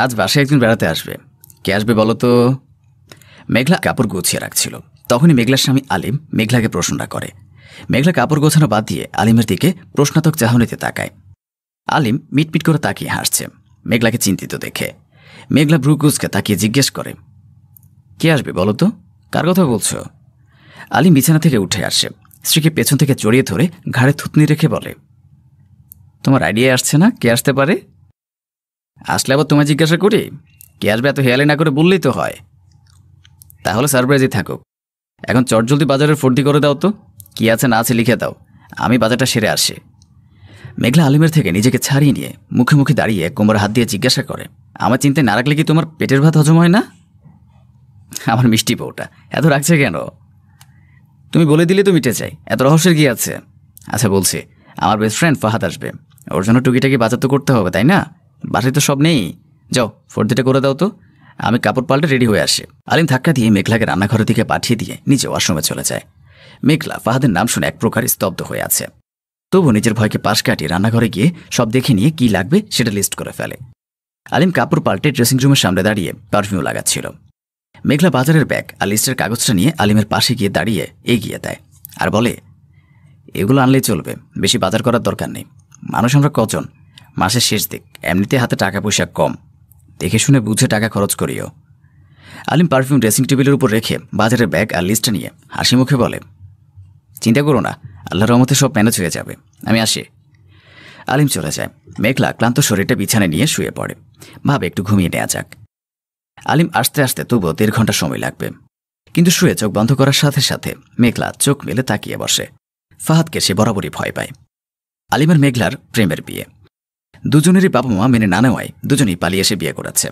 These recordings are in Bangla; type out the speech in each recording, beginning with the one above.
আজ বাসায় একজন বেড়াতে আসবে। কে আসবে বলো তো? মেঘলা কাপড় গুছিয়ে রাখছিল, তখনই মেঘলার স্বামী আলিম মেঘলাকে প্রশ্নটা করে। মেঘলা কাপড় গোছানো বাদ দিয়ে আলিমের দিকে প্রশ্নাত্মক চাহনিতে তাকায়। আলিম মিটমিট করে তাকিয়ে হাসছে মেঘলাকে চিন্তিত দেখে। মেঘলা ভ্রু কুঁচকে তাকিয়ে জিজ্ঞেস করে, কে আসবে বলো তো? কার কথা বলছো? আলিম বিছানা থেকে উঠে আসে, স্ত্রীকে পেছন থেকে জড়িয়ে ধরে ঘাড়ে থুতনি রেখে বলে, তোমার আইডিয়া আসছে না কে আসতে পারে? আসলে আবার তোমায় জিজ্ঞাসা করি? কে আসবে এত হেয়ালি না করে বললেই তো হয়। তাহলে সারপ্রাইজই থাকুক। এখন চটজলদি বাজারের ফর্দি করে দাও তো, কি আছে না আছে লিখে দাও, আমি বাজারটা সেরে আসি। মেঘলা আলিমের থেকে নিজেকে ছাড়িয়ে নিয়ে মুখে মুখে দাঁড়িয়ে কোমরে হাত দিয়ে জিজ্ঞাসা করে, আমার চিন্তায় না রাখলে কি তোমার পেটের ভাত হজম হয় না? আমার মিষ্টি বউটা এত রাখছে কেন? তুমি বলে দিলে তো মিটে যাই, এত রহস্যের কি আছে? আচ্ছা বলছি, আমার বেস্ট ফ্রেন্ড ফাহাদ আসবে, ওর জন্য টুকিটাকি বাজার তো করতে হবে তাই না? বাসায় তো সব নেই। যাও ফর্দিটা করে দাও তো, আমি কাপড় পাল্টে রেডি হয়ে আসি। আলিম ধাক্কা দিয়ে মেঘলাকে রান্নাঘরের দিকে পাঠিয়ে দিয়ে নিজে ওয়াশরুমে চলে যায়। মেঘলা ফাহাদের নাম শুনে এক প্রকার স্তব্ধ হয়ে আছে, তবু নিজের ভয়কে পাশ কাটিয়ে রান্নাঘরে গিয়ে সব দেখে নিয়ে কি লাগবে সেটা লিস্ট করে ফেলে। আলিম কাপড় পাল্টে ড্রেসিং রুমের সামনে দাঁড়িয়ে পারফিউম লাগাচ্ছিল। মেঘলা বাজারের ব্যাগ আর লিস্টের কাগজটা নিয়ে আলিমের পাশে গিয়ে দাঁড়িয়ে এগিয়ে দেয় আর বলে, এগুলো আনলেই চলবে, বেশি বাজার করার দরকার নেই। মানুষ আমরা কজন, মাসের শেষ দিক, এমনিতে হাতে টাকা পয়সা কম, দেখে শুনে বুঝে টাকা খরচ করিও। আলিম পারফিউম ড্রেসিং টেবিলের উপর রেখে বাজারের ব্যাগ আর লিস্টটা নিয়ে হাসি মুখে বলে, চিন্তা করো না, আল্লাহর রহমতে সব ম্যানেজ হয়ে যাবে, আমি আসি। আলিম চলে যায়। মেঘলা ক্লান্ত শরীরটা বিছানায় নিয়ে শুয়ে পড়ে, ভাবে একটু ঘুমিয়ে নেওয়া যাক। আলিম আসতে আসতে তবুও 1.5 ঘন্টা সময় লাগবে, কিন্তু শুয়ে চোখ বন্ধ করার সাথে সাথে মেঘলা চোখ মেলে তাকিয়ে বসে। ফাহাদকে সে বরাবরই ভয় পায়। আলিমের মেঘলার প্রেমের বিয়ে, দুজনেরই বাবা মা মেনে না নেওয়ায় দুজনেই পালিয়ে এসে বিয়ে করেছে।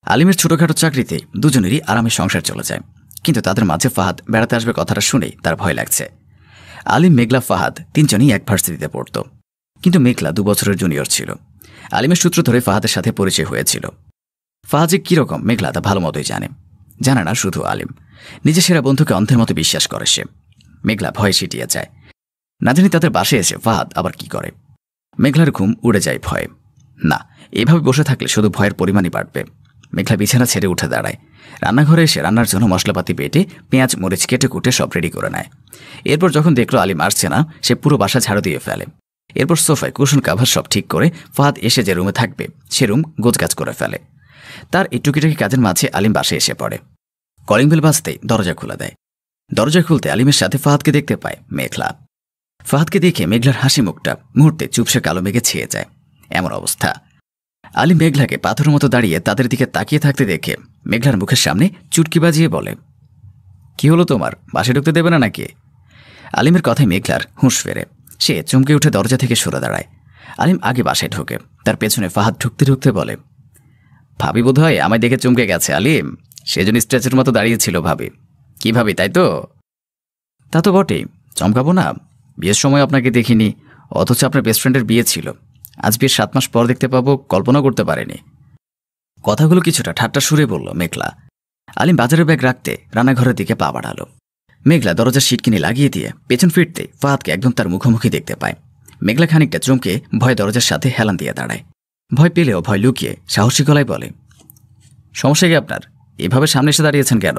আলিমের ছোটখাটো চাকরিতে দুজনেরই আরামে সংসার চলে যায়, কিন্তু তাদের মাঝে ফাহাদ বেড়াতে আসবে কথাটা শুনেই তার ভয় লাগছে। আলিম, মেঘলা, ফাহাদ তিনজনই এক ভার্সিটিতে পড়ত, কিন্তু মেঘলা 2 বছরের জুনিয়র ছিল। আলিমের সূত্র ধরে ফাহাদের সাথে পরিচয় হয়েছিল। ফাহাদ যে কীরকম মেঘলা তা ভালো মতোই জানে না শুধু আলিম। নিজের সেরা বন্ধুকে অন্ধের মতো বিশ্বাস করে সে। মেঘলা ভয়ে সিটিয়ে যায়, না জানি তাদের বাসায় এসে ফাহাদ আবার কি করে। মেঘলার ঘুম উড়ে যায় ভয়ে। না, এভাবে বসে থাকলে শুধু ভয়ের পরিমাণই বাড়বে। মেঘলা বিছানা ছেড়ে উঠে দাঁড়ায়, রান্নাঘরে এসে রান্নার জন্য মশলাপাতি বেটে পেঁয়াজ মরিচ কেটে কুটে সব রেডি করে নেয়। এরপর যখন দেখলো আলিম আসছে না, সে পুরো বাসা ঝাড়ু দিয়ে ফেলে। এরপর সোফায় কুশন কাভার সব ঠিক করে ফাহাদ এসে যে রুমে থাকবে সে রুম গোছগাছ করে ফেলে। তার এই টুকিটাকি কাজের মাঝে আলিম বাসায় এসে পড়ে। কলিং বেল বাজতেই দরজা খুলে দেয়। দরজা খুলতে আলিমের সাথে ফাহাদকে দেখতে পায় মেঘলা। ফাহাদকে দেখে মেঘলার হাসি মুখটা মুহূর্তে চুপসে কালো মেঘে ছেয়ে যায়। এমন অবস্থা। আলিম মেঘলাকে পাথরের মতো দাঁড়িয়ে তাদের দিকে তাকিয়ে থাকতে দেখে মেঘলার মুখের সামনে চুটকি বাজিয়ে বলে, কি হলো তোমার, বাসায় ঢুকতে দেবে না নাকি? আলিমের কথায় মেঘলার হুঁশ ফেরে। সে চমকে উঠে দরজা থেকে সরে দাঁড়ায়। আলিম আগে বাসায় ঢোকে, তার পেছনে ফাহাদ ঢুকতে ঢুকতে বলে, ভাবি বোধ হয় আমায় দেখে চমকে গেছে আলিম, সেজন্য স্ট্যাচুর মতো দাঁড়িয়েছিল ভাবি। কি ভাবি, তাই তো? তা তো বটেই, চমকাবো না? বিয়ের সময় আপনাকে দেখিনি, অথচ আপনার বেস্ট ফ্রেন্ডের বিয়ে ছিল। আজ বিয়ের 7 মাস পর দেখতে পাবো, কল্পনা করতে পারেনি। কথাগুলো কিছুটা ঠাট্টা সুরে বলল মেঘলা। আলিম বাজারের ব্যাগ রাখতে রান্নাঘরের দিকে পা বাড়ালো। মেঘলা দরজার সিটকিনি লাগিয়ে দিয়ে পেছন ফিরতে ফাহাদকে একদম তার মুখোমুখি দেখতে পায়। মেঘলা খানিকটা চমকে ভয় দরজার সাথে হেলান দিয়ে দাঁড়ায়। ভয় পেলেও ভয় লুকিয়ে সাহসী গলায় বলে, সমস্যা কি আপনার? এভাবে সামনে এসে দাঁড়িয়েছেন কেন?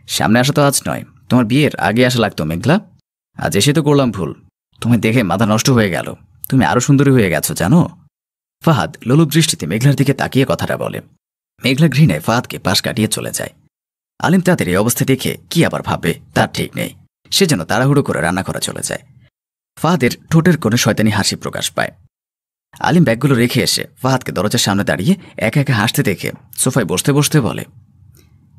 সামনে আসা তো আজ নয়, তোমার বিয়ের আগে আসা লাগতো মেঘলা। আজ এসে তো করলাম ভুল। তুমি দেখে মাথা নষ্ট হয়ে গেল, তুমি আরো সুন্দরী হয়ে গেছো জানো। ফাহাদ লোলুপ দৃষ্টিতে মেঘলার দিকে তাকিয়ে কথাটা বলে। মেঘলা ঘৃণায় ফাহাদকে পাশ কাটিয়ে চলে যায়। আলিম তাদের এই অবস্থা দেখে কি আবার ভাববে তার ঠিক নেই, সেজন্য তাড়াহুড়ো করে রান্না করা চলে যায়। ফাহাদের ঠোঁটের কোণে শয়তানি হাসি প্রকাশ পায়। আলিম ব্যাগগুলো রেখে এসে ফাহাদকে দরজার সামনে দাঁড়িয়ে একা একা হাসতে দেখে সোফায় বসতে বসতে বলে,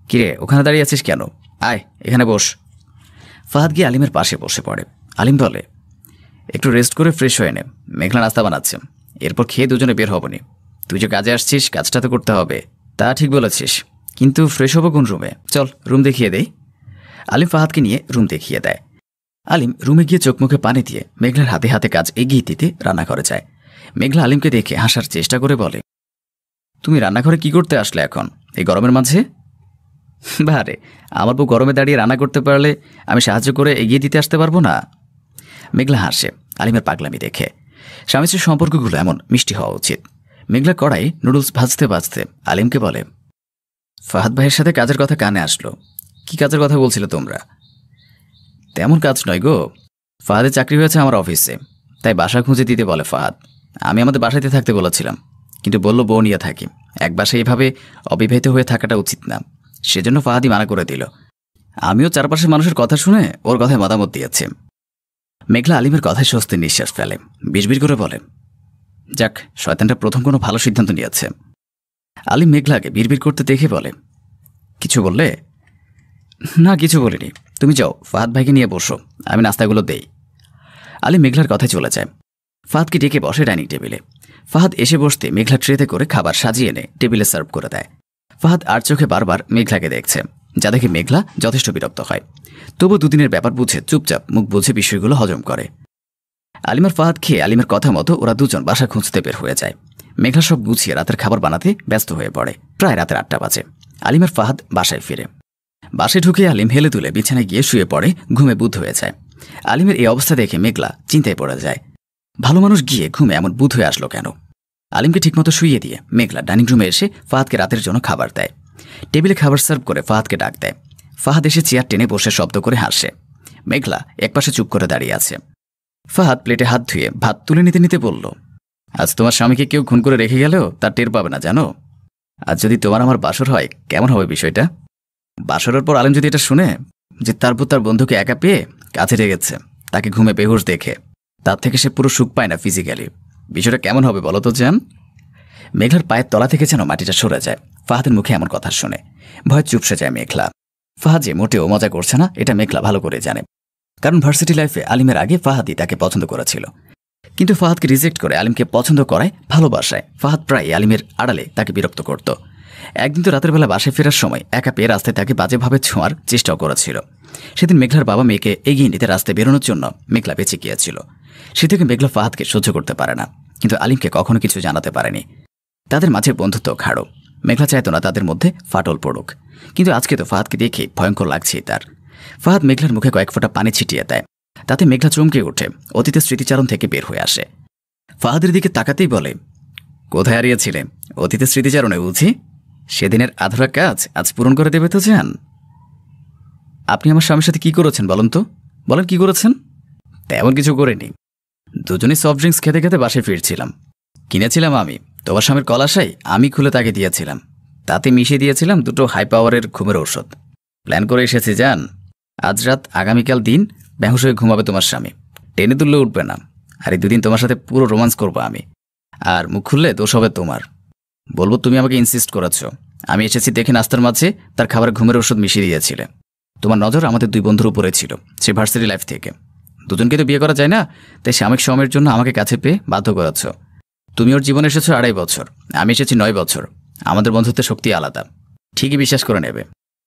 কিরে ওখানে দাঁড়িয়ে আছিস কেন? আয় এখানে বস। ফাহাদ গিয়ে আলিমের পাশে বসে পড়ে। আলিম বলে, একটু রেস্ট করে ফ্রেশ হয়ে নে, মেঘলা নাস্তা বানাচ্ছে, এরপর খেয়ে দুজনে বের হবনি। তুই যে কাজে আসছিস কাজটা তো করতে হবে। তা ঠিক বলেছিস, কিন্তু ফ্রেশ হবো কোন রুমে? চল রুম দেখিয়ে দেই। আলিম ফাহাদকে নিয়ে রুম দেখিয়ে দেয়। আলিম রুমে গিয়ে চোখ মুখে পানি দিয়ে মেঘলার হাতে হাতে কাজ এগিয়ে দিতে রান্নাঘরে যায়। মেঘলা আলিমকে দেখে হাসার চেষ্টা করে বলে, তুমি রান্নাঘরে কি করতে আসলে এখন এই গরমের মাঝে? বারে, আমার বউ গরমে দাঁড়িয়ে রান্না করতে পারলে আমি সাহায্য করে এগিয়ে দিতে আসতে পারবো না? মেঘলা হাসে আলিমের পাগলামি দেখে। স্বামী স্ত্রীর সম্পর্কগুলো এমন মিষ্টি হওয়া উচিত। মেঘলা কড়াই নুডলস ভাজতে ভাজতে আলিমকে বলে, ফাহাদ ভাইয়ের সাথে কাজের কথা কানে আসলো। কি কাজের কথা বলছিল তোমরা? তেমন কাজ নয় গো, ফাহাদের চাকরি হয়েছে আমার অফিসে, তাই বাসা খুঁজে দিতে বলে ফাহাদ। আমি আমাদের বাসাতে থাকতে বলেছিলাম, কিন্তু বলল বউ নিয়ে থাকি, এক বাসায় এভাবে অবিবাহিত হয়ে থাকাটা উচিত না। সেজন্য ফাহাদই মানা করে দিল। আমিও চারপাশের মানুষের কথা শুনে ওর কথায় মতামত দিয়েছি। মেঘলা আলিমের কথায় স্বস্তির নিঃশ্বাস ফেলে, বিড়বিড় করে বলে, যাক, শয়তানটা প্রথম কোনো ভালো সিদ্ধান্ত নিয়েছে। আলিম মেঘলাকে বিড়বিড় করতে দেখে বলে, কিছু বললে? না, কিছু বলিনি। তুমি যাও, ফাহাদ ভাইকে নিয়ে বসো, আমি নাস্তাগুলো দেই। আলিম মেঘলার কথায় চলে যায়। ফাহাদকে ডেকে বসে ডাইনিং টেবিলে। ফাহাদ এসে বসতে মেঘলা ট্রেতে করে খাবার সাজিয়ে এনে টেবিলে সার্ভ করে দেয়। ফাহাদ আর চোখে বারবার মেঘলাকে দেখছে, যা দেখে মেঘলা যথেষ্ট বিরক্ত হয়। তবু দুদিনের ব্যাপার বুঝে চুপচাপ মুখ বুঝে বিষয়গুলো হজম করে। আলিমার ফাহাদ খেয়ে আলিমের কথা মতো ওরা দুজন বাসা খুঁজতে বের হয়ে যায়। মেঘলা সব গুছিয়ে রাতের খাবার বানাতে ব্যস্ত হয়ে পড়ে। প্রায় রাতের 8টা বাজে। আলিমের ফাহাদ বাসায় ফিরে। বাসায় ঢুকে আলিম হেলে তুলে বিছানায় গিয়ে শুয়ে পড়ে, ঘুমে বুধ হয়ে যায়। আলিমের এই অবস্থা দেখে মেঘলা চিন্তায় পড়ে যায়। ভালো মানুষ গিয়ে ঘুমে এমন বুধ হয়ে আসলো কেন? আলিমকে ঠিকমতো শুইয়ে দিয়ে মেঘলা ডাইনিং রুমে এসে ফাহাদকে রাতের জন্য খাবার দেয়। টেবিলে খাবার সার্ভ করে ফাহাদকে ডাক দেয়। ফাহাদ এসে চেয়ার টেনে বসে শব্দ করে হাসে। মেঘলা একপাশে চুপ করে দাঁড়িয়ে আছে। ফাহাদ প্লেটে হাত ধুয়ে ভাত তুলে নিতে নিতে বলল, আজ তোমার স্বামীকে কেউ খুন করে রেখে গেলেও তার টের পাবে না, জানো? আজ যদি তোমার আমার বাসর হয়, কেমন হবে বিষয়টা? বাসরের পর আলিম যদি এটা শুনে যে তারপর তার বন্ধুকে একা পেয়ে কাছে রেগেছে, তাকে ঘুমে বেহুশ দেখে, তার থেকে সে পুরো সুখ পায় না ফিজিক্যালি, বিষয়টা কেমন হবে বলো তো জান? মেঘলার পায়ের তলা থেকে যেন মাটিটা সরে যায় ফাহাদের মুখে এমন কথা শুনে। ভয় চুপসে যায় মেঘলা। ফাহাদ যে মোটেও মজা করছে না এটা মেঘলা ভালো করে জানে, কারণ ভার্সিটি লাইফে আলিমের আগে ফাহাদই তাকে পছন্দ করেছিল। কিন্তু ফাহাদকে রিজেক্ট করে আলিমকে পছন্দ করায় ভালোবাসায় ফাহাদ প্রায় আলিমের আড়ালে তাকে বিরক্ত করত। একদিন তো রাতের বেলা বাসায় ফেরার সময় একা পেয়ে রাস্তায় তাকে বাজেভাবে ছোঁয়ার চেষ্টাও করেছিল। সেদিন মেঘলার বাবা মেয়েকে এগিয়ে নিতে রাস্তায় বেরোনোর জন্য মেঘলা বেঁচে গিয়েছিল। সে থেকে মেঘলা ফাহাদকে সহ্য করতে পারে না, কিন্তু আলিমকে কখনো কিছু জানাতে পারেনি। তাদের মাঝে বন্ধুত্ব খাড়ো। মেঘলা চাইতো না তাদের মধ্যে ফাটল পড়ুক, কিন্তু আজকে তো ফাহাদকে দেখে ভয়ঙ্কর লাগছেই তার। ফাহাদ মেঘলার মুখে কয়েক ফোঁটা পানি ছিটিয়ে দেয়। তাতে মেঘলা চমকে ওঠে, অতীতের স্মৃতিচারণ থেকে বের হয়ে আসে। ফাহাদের দিকে তাকাতেই বলে, কোথায় হারিয়েছিলে? অতীতের স্মৃতিচারণে বুঝি? সেদিনের আধরা কাজ আজ পূরণ করে দেবে তো জান? আপনি আমার স্বামীর সাথে কি করেছেন বলুন তো? বলেন কি করেছেন? তেমন কিছু করিনি। দুজনেই সফট ড্রিঙ্কস খেতে খেতে বাসায় ফিরছিলাম। কিনেছিলাম আমি, তোমার স্বামীর কলাশাই আমি খুলে তাকে দিয়েছিলাম। তাতে মিশিয়ে দিয়েছিলাম 2টো হাই পাওয়ারের ঘুমের ঔষধ। প্ল্যান করে এসেছি জান, আজ রাত আগামীকাল দিন বেহুশ হয়ে ঘুমাবে তোমার স্বামী, টেনে তুললে উঠবে না। আর এই 2 দিন তোমার সাথে পুরো রোমান্স করবো আমি, আর মুখ খুললে দোষ হবে তোমার। বলবো তুমি আমাকে ইনসিস্ট করাচ্ছ। আমি এসেছি দেখে নাস্তার মাঝে তার খাবারে ঘুমের ওষুধ মিশিয়ে দিয়েছিলে। তোমার নজর আমাদের 2 বন্ধুর উপরে ছিল, সে ভার্সিটি লাইফ থেকে। দুজনকে তো বিয়ে করা যায় না, তাই সাময়িক সময়ের জন্য আমাকে কাছে পেয়ে বাধ্য করাচ্ছ। তুমি ওর জীবনে এসেছো 2.5 বছর, আমি এসেছি 9 বছর। আমাদের বন্ধুত্বের শক্তি আলাদা, ঠিকই বিশ্বাস করে নেবে।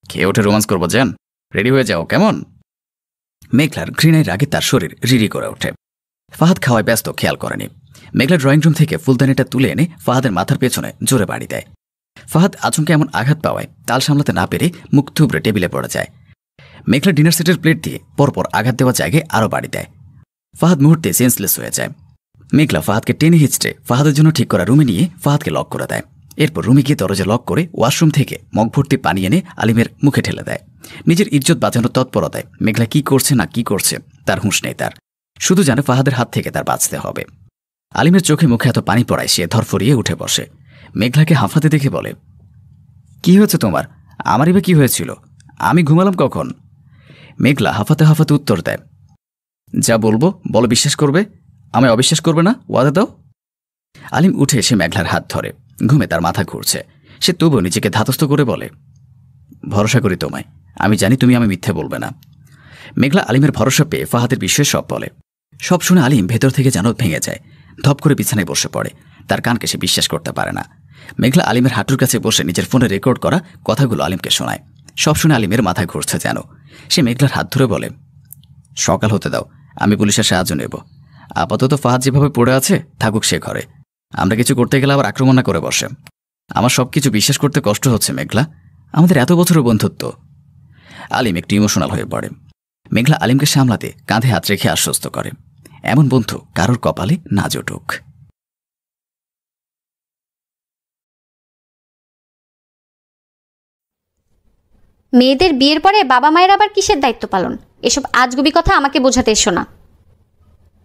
খেয়ে ওঠে রোমান্স করবো জান, রেডি হয়ে যাও কেমন? মেঘলার ঘৃণায় রাগে তার শরীর রিরি করে ওঠে। ফাহাদ খাওয়ায় ব্যস্ত, খেয়াল করেনি। মেঘলা ড্রয়িং রুম থেকে ফুলদানিটা তুলে এনে ফাহাদের মাথার পেছনে জোরে বাড়ি দেয়। ফাহাদ আচমকা এমন আঘাত পাওয়ায় তাল সামলাতে না পেরে মুখ থুবড়ে টেবিলে পড়ে যায়। মেঘলা ডিনার সেটের প্লেট দিয়ে পরপর আঘাত দেওয়া জায়গায় আরও বাড়ি দেয়। ফাহাদ মুহূর্তে সেন্সলেস হয়ে যায়। মেঘলা ফাহাদকে টেনে হিচড়ে ফাহাদের জন্য ঠিক করা রুমে নিয়ে ফাহাদকে লক করে দেয়। এরপর রুমে গিয়ে দরজা লক করে ওয়াশরুম থেকে মগ ভর্তি পানি এনে আলিমের মুখে ঠেলে দেয়। নিজের ইজ্জত বাঁচানোর তৎপরতায় মেঘলা কি করছে না কি করছে তার হুঁশ নেই তার, শুধু জানে ফাহাদের হাত থেকে তার বাঁচতে হবে। আলিমের চোখে মুখে এত পানি পড়ায় সে ধরফরিয়ে উঠে বসে। মেঘলাকে হাঁফাতে দেখে বলে, কি হয়েছে তোমার? আমারই বা কি হয়েছিল? আমি ঘুমালাম কখন? মেঘলা হাঁফাতে হাঁফাতে উত্তর দেয়, যা বলবো বলো, বিশ্বাস করবে? আমায় অবিশ্বাস করবে না, ওয়াদা দাও। আলিম উঠে এসে মেঘলার হাত ধরে। ঘুমে তার মাথা ঘুরছে, সে তবুও নিজেকে ধাতস্থ করে বলে, ভরসা করি তোমায়, আমি জানি তুমি আমি মিথ্যে বলবে না। মেঘলা আলিমের ভরসা পেয়ে ফাহাদের বিষয়ে সব বলে। সব শুনে আলিম ভেতর থেকে যেন ভেঙে যায়। ধপ করে বিছানায় বসে পড়ে। তার কানকে সে বিশ্বাস করতে পারে না। মেঘলা আলিমের হাঁটুর কাছে বসে নিজের ফোনে রেকর্ড করা কথাগুলো আলিমকে শোনায়। সব শুনে আলিমের মাথায় ঘুরছে যেন। সে মেঘলার হাত ধরে বলে, সকাল হতে দাও, আমি পুলিশের সাহায্য নেব। আপাতত ফাহাদ যেভাবে পড়ে আছে থাকুক সে ঘরে। আমরা কিছু করতে গেলে আবার আক্রমণ না করে বসে। আমার সব কিছু বিশ্বাস করতে কষ্ট হচ্ছে মেঘলা, আমাদের এত বছরের বন্ধুত্ব। আলিম একটু ইমোশনাল হয়ে পড়ে। মেঘলা আলিমকে সামলাতে কাঁধে হাত রেখে আশ্বস্ত করে, এমন বন্ধু কারোর কপালে না জুটুক। মেয়েদের বিয়ের পরে বাবা মায়ের আবার কিসের দায়িত্ব পালন? এসব আজগুবি কথা আমাকে বোঝাতে এসো না।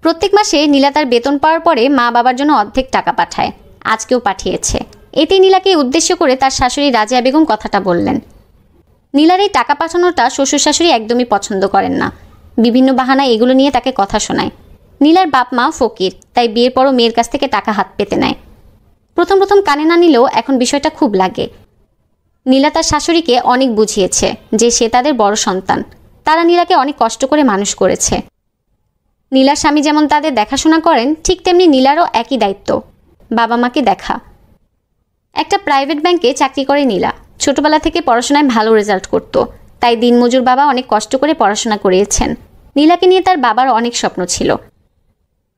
প্রত্যেক মাসে নীলা তার বেতন পাওয়ার পরে মা বাবার জন্য অর্ধেক টাকা পাঠায়, আজকেও পাঠিয়েছে। এতেই নীলাকে উদ্দেশ্য করে তার শাশুড়ি রাজিয়া বেগম কথাটা বললেন। নীলার এই টাকা পাঠানোটা শ্বশুর শাশুড়ি একদমই পছন্দ করেন না, বিভিন্ন বাহানায় এগুলো নিয়ে তাকে কথা শোনায়। নীলার বাপ মা ফকির, তাই বিয়ের পরও মেয়ের কাছ থেকে টাকা হাত পেতে নেয়। প্রথম প্রথম কানে না নিলেও এখন বিষয়টা খুব লাগে। নীলা তার শাশুড়িকে অনেক বুঝিয়েছে যে সে তাদের বড় সন্তান, তারা নীলাকে অনেক কষ্ট করে মানুষ করেছে। নীলার স্বামী যেমন তাদের দেখাশোনা করেন, ঠিক তেমনি নীলারও একই দায়িত্ব, বাবা মাকে দেখা। একটা প্রাইভেট ব্যাংকে চাকরি করে নীলা। ছোটবেলা থেকে পড়াশোনায় ভালো রেজাল্ট করত, তাই দিনমজুর বাবা অনেক কষ্ট করে পড়াশোনা করিয়েছেন। নীলাকে নিয়ে তার বাবার অনেক স্বপ্ন ছিল।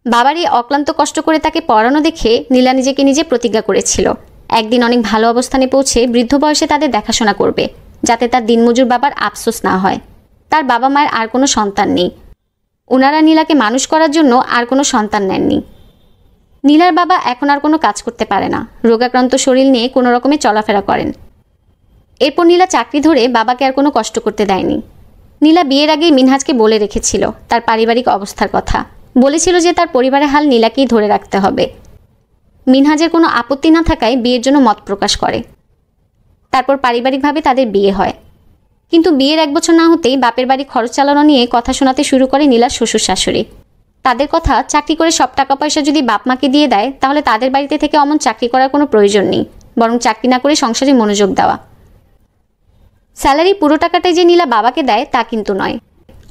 বাবার এই অক্লান্ত কষ্ট করে তাকে পড়ানো দেখে নীলা নিজেকে নিজে প্রতিজ্ঞা করেছিল একদিন অনেক ভালো অবস্থানে পৌঁছে বৃদ্ধ বয়সে তাদের দেখাশোনা করবে, যাতে তার দিনমজুর বাবার আফসোস না হয়। তার বাবা মায়ের আর কোনো সন্তান নেই, ওনারা নীলাকে মানুষ করার জন্য আর কোনো সন্তান নেননি। নীলার বাবা এখন আর কোনো কাজ করতে পারে না, রোগাক্রান্ত শরীর নিয়ে কোনো রকমে চলাফেরা করেন। এরপর নীলা চাকরি ধরে বাবাকে আর কোনো কষ্ট করতে দেয়নি। নীলা বিয়ের আগেই মিনহাজকে বলে রেখেছিল তার পারিবারিক অবস্থার কথা, বলেছিল যে তার পরিবারের হাল নীলাকেই ধরে রাখতে হবে। মিনহাজের কোনো আপত্তি না থাকায় বিয়ের জন্য মত প্রকাশ করে। তারপর পারিবারিকভাবে তাদের বিয়ে হয়। কিন্তু বিয়ের 1 বছর না হতেই বাপের বাড়ি খরচ চালানো নিয়ে কথা শোনাতে শুরু করে নীলার শ্বশুর শাশুড়ি। তাদের কথা, চাকরি করে সব টাকা পয়সা যদি বাপ মাকে দিয়ে দেয় তাহলে তাদের বাড়িতে থেকে অমন চাকরি করার কোনো প্রয়োজন নেই, বরং চাকরি না করে সংসারে মনোযোগ দেওয়া। স্যালারি পুরো টাকাটাই যে নীলা বাবাকে দেয় তা কিন্তু নয়,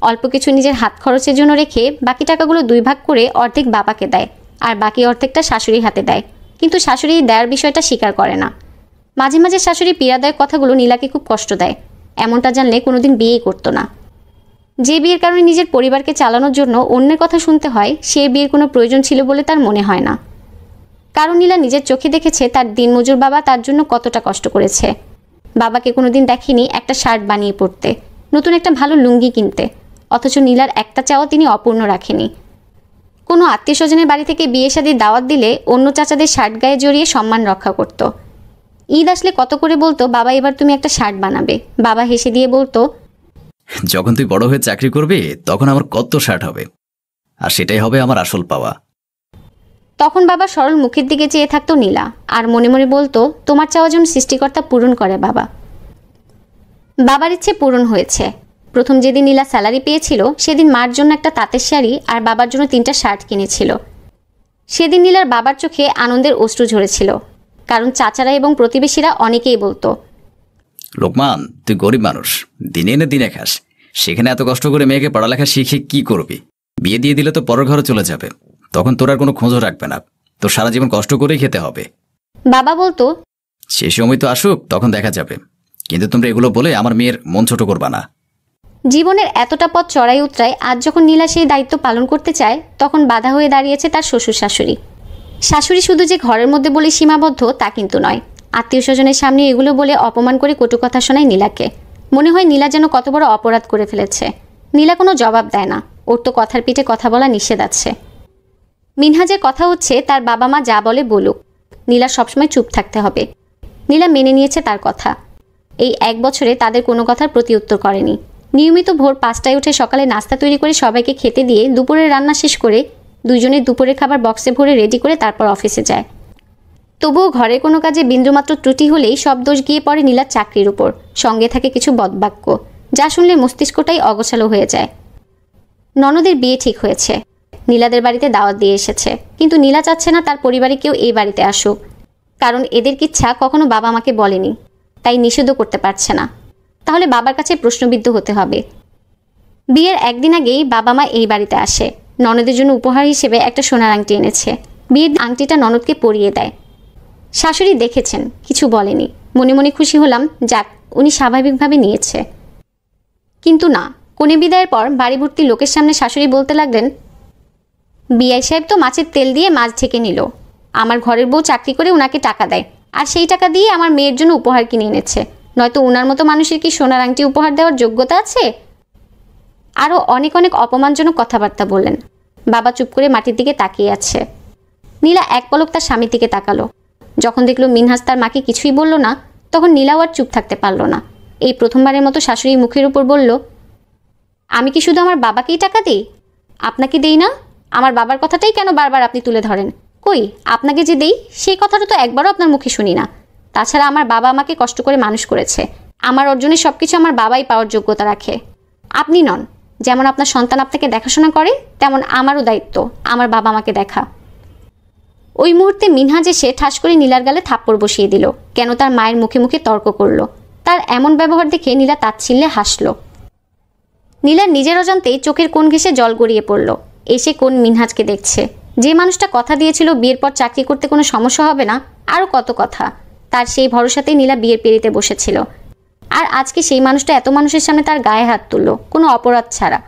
অল্প কিছু নিজের হাত খরচের জন্য রেখে বাকি টাকাগুলো 2 ভাগ করে অর্ধেক বাবাকে দেয় আর বাকি অর্ধেকটা শাশুড়ির হাতে দেয়। কিন্তু শাশুড়ি দেওয়ার বিষয়টা স্বীকার করে না। মাঝে মাঝে শাশুড়ি পীড়াদায়ক কথাগুলো নীলাকে খুব কষ্ট দেয়, এমনটা জানলে কোনোদিন বিয়েই করতো না। যে বিয়ের কারণে নিজের পরিবারকে চালানোর জন্য অন্যের কথা শুনতে হয়, সে বিয়ের কোনো প্রয়োজন ছিল বলে তার মনে হয় না। কারণ নীলা নিজের চোখে দেখেছে তার দিনমজুর বাবা তার জন্য কতটা কষ্ট করেছে। বাবাকে কোনোদিন দেখেনি একটা শার্ট বানিয়ে পরতে, নতুন একটা ভালো লুঙ্গি কিনতে, অথচ নীলার একটা চাওয়া তিনি অপূর্ণ রাখেনি। কোনো আত্মীয় স্বজনের বাড়ি থেকে বিয়ে শাদির দাওয়াত দিলে অন্য চাচাদের শার্ট গায়ে জড়িয়ে সম্মান রক্ষা করত। ঈদ আসলে কত করে বলতো, বাবা এবার তুমি একটা শার্ট বানাবে। বাবা হেসে দিয়ে বলতো, যখন তুই বড় হয়ে চাকরি করবি তখন আমার কত শার্ট হবে, আর সেটাই হবে আমার আসল পাওয়া। তখন বাবা সরল মুখের দিকে চেয়ে থাকতো নীলা, আর মনে মনে বলতো, তোমার চাওয়া যেন সৃষ্টিকর্তা পূরণ করে বাবা। বাবার ইচ্ছে পূরণ হয়েছে। প্রথম যেদিন নীলা স্যালারি পেয়েছিল সেদিন মার জন্য একটা তাঁতের শাড়ি আর বাবার জন্য 3টা শার্ট কিনেছিল। সেদিন নীলার বাবার চোখে আনন্দের অশ্রু ঝরেছিল, কারণ চাচারা এবং প্রতিবেশীরা অনেকেই বলতো, লোকমান, তুই গরিব মানুষ, দিনে এনে দিনে খাস, সেখানে এত কষ্ট করে মেয়েকে পড়ালেখা শিখে কি করবি? বিয়ে দিয়ে দিলে তো পরের ঘরে চলে যাবে, তখন তোর আর কোনো খোঁজও রাখবে না, তোর সারা জীবন কষ্ট করেই খেতে হবে। বাবা বলতো, সে সময় তো আসুক, তখন দেখা যাবে, কিন্তু তোমরা এগুলো বলে আমার মেয়ের মন ছোট করবা না। জীবনের এতটা পথ চড়াই উতরায় আজ যখন নীলা সেই দায়িত্ব পালন করতে চায়, তখন বাধা হয়ে দাঁড়িয়েছে তার শ্বশুর শাশুড়ি। শাশুড়ি শুধু যে ঘরের মধ্যে বলে সীমাবদ্ধ তা কিন্তু নয়, আত্মীয় স্বজনের সামনে এগুলো বলে অপমান করে কটু কথা শোনায় নীলাকে। মনে হয় নীলা যেন কত বড় অপরাধ করে ফেলেছে। নীলা কোনো জবাব দেয় না, ওর তো কথার পিঠে কথা বলা নিষেধ আছে। মিনহাজের কথা হচ্ছে তার বাবা মা যা বলে বলুক, নীলা সবসময় চুপ থাকতে হবে। নীলা মেনে নিয়েছে তার কথা। এই 1 বছরে তাদের কোনো কথার প্রতি উত্তর করেনি। নিয়মিত ভোর 5টায় উঠে সকালে নাস্তা তৈরি করে সবাইকে খেতে দিয়ে দুপুরের রান্না শেষ করে দুজনের দুপুরের খাবার বক্সে ভরে রেডি করে তারপর অফিসে যায়। তবুও ঘরের কোনো কাজে বিন্দুমাত্র ত্রুটি হলেই সব দোষ গিয়ে পড়ে নীলার চাকরির উপর। সঙ্গে থাকে কিছু বদবাক্য, যা শুনলে মস্তিষ্কটাই অগোছালো হয়ে যায়। ননদের বিয়ে ঠিক হয়েছে, নীলাদের বাড়িতে দাওয়াত দিয়ে এসেছে, কিন্তু নীলা চাচ্ছে না তার পরিবারে কেউ এই বাড়িতে আসুক, কারণ এদের ইচ্ছা কখনো বাবা মাকে বলেনি, তাই নিষেধও করতে পারছে না। তাহলে বাবার কাছে প্রশ্নবিদ্ধ হতে হবে। বিয়ের 1 দিন আগেই বাবা মা এই বাড়িতে আসে। ননদের জন্য উপহার হিসেবে একটা সোনার আংটি এনেছে। বিয়ের আংটিটা ননদকে পরিয়ে দেয়। শাশুড়ি দেখেছেন, কিছু বলেনি। মনে মনে খুশি হলাম, যাক উনি স্বাভাবিকভাবে নিয়েছে। কিন্তু না, কনে বিদায়ের পর বাড়ি ভর্তি লোকের সামনে শাশুড়ি বলতে লাগলেন, বিআই সাহেব তো মাছের তেল দিয়ে মাছ ঢেকে নিল। আমার ঘরের বউ চাকরি করে ওনাকে টাকা দেয়, আর সেই টাকা দিয়ে আমার মেয়ের জন্য উপহার কিনে এনেছে, নয়তো ওনার মতো মানুষের কি সোনার আংটি উপহার দেওয়ার যোগ্যতা আছে? আরও অনেক অনেক অপমানজনক কথাবার্তা বললেন। বাবা চুপ করে মাটির দিকে তাকিয়ে আছে। নীলা এক পলক তার স্বামীর দিকে তাকালো। যখন দেখলো মিনহাজ তার মাকে কিছুই বলল না, তখন নীলাও আর চুপ থাকতে পারল না। এই প্রথমবারের মতো শাশুড়ির মুখের উপর বলল, আমি কি শুধু আমার বাবাকেই টাকা দিই? আপনাকে দেই না? আমার বাবার কথাটাই কেন বারবার আপনি তুলে ধরেন? কই, আপনাকে যে দেই সেই কথাটা তো একবারও আপনার মুখে শুনি না। তাছাড়া আমার বাবা আমাকে কষ্ট করে মানুষ করেছে। আমার অর্জনের সব কিছু আমার বাবাই পাওয়ার যোগ্যতা রাখে, আপনি নন। যেমন আপনার সন্তান আপনাকে দেখাশোনা করে, তেমন আমারও দায়িত্ব আমার বাবা আমাকে দেখা। ওই মুহূর্তে মিনহাজ এসে ঠাস করে নীলার গালে থাপ্পড় বসিয়ে দিল। কেন তার মায়ের মুখে মুখে তর্ক করল। তার এমন ব্যবহার দেখে নীলা তাচ্ছিল্যে হাসল। নীলার নিজের অজান্তেই চোখের কোণ ঘেঁষে জল গড়িয়ে পড়ল। এসে কোন মিনহাজকে দেখছে, যে মানুষটা কথা দিয়েছিল বিয়ের পর চাকরি করতে কোনো সমস্যা হবে না, আরও কত কথা। তার সেই ভরসাতেই নীলা বিয়ের পেরিতে বসেছিল, আর আজকে সেই মানুষটা এত মানুষের সামনে তার গায়ে হাত তুলল কোনো অপরাধ ছাড়া।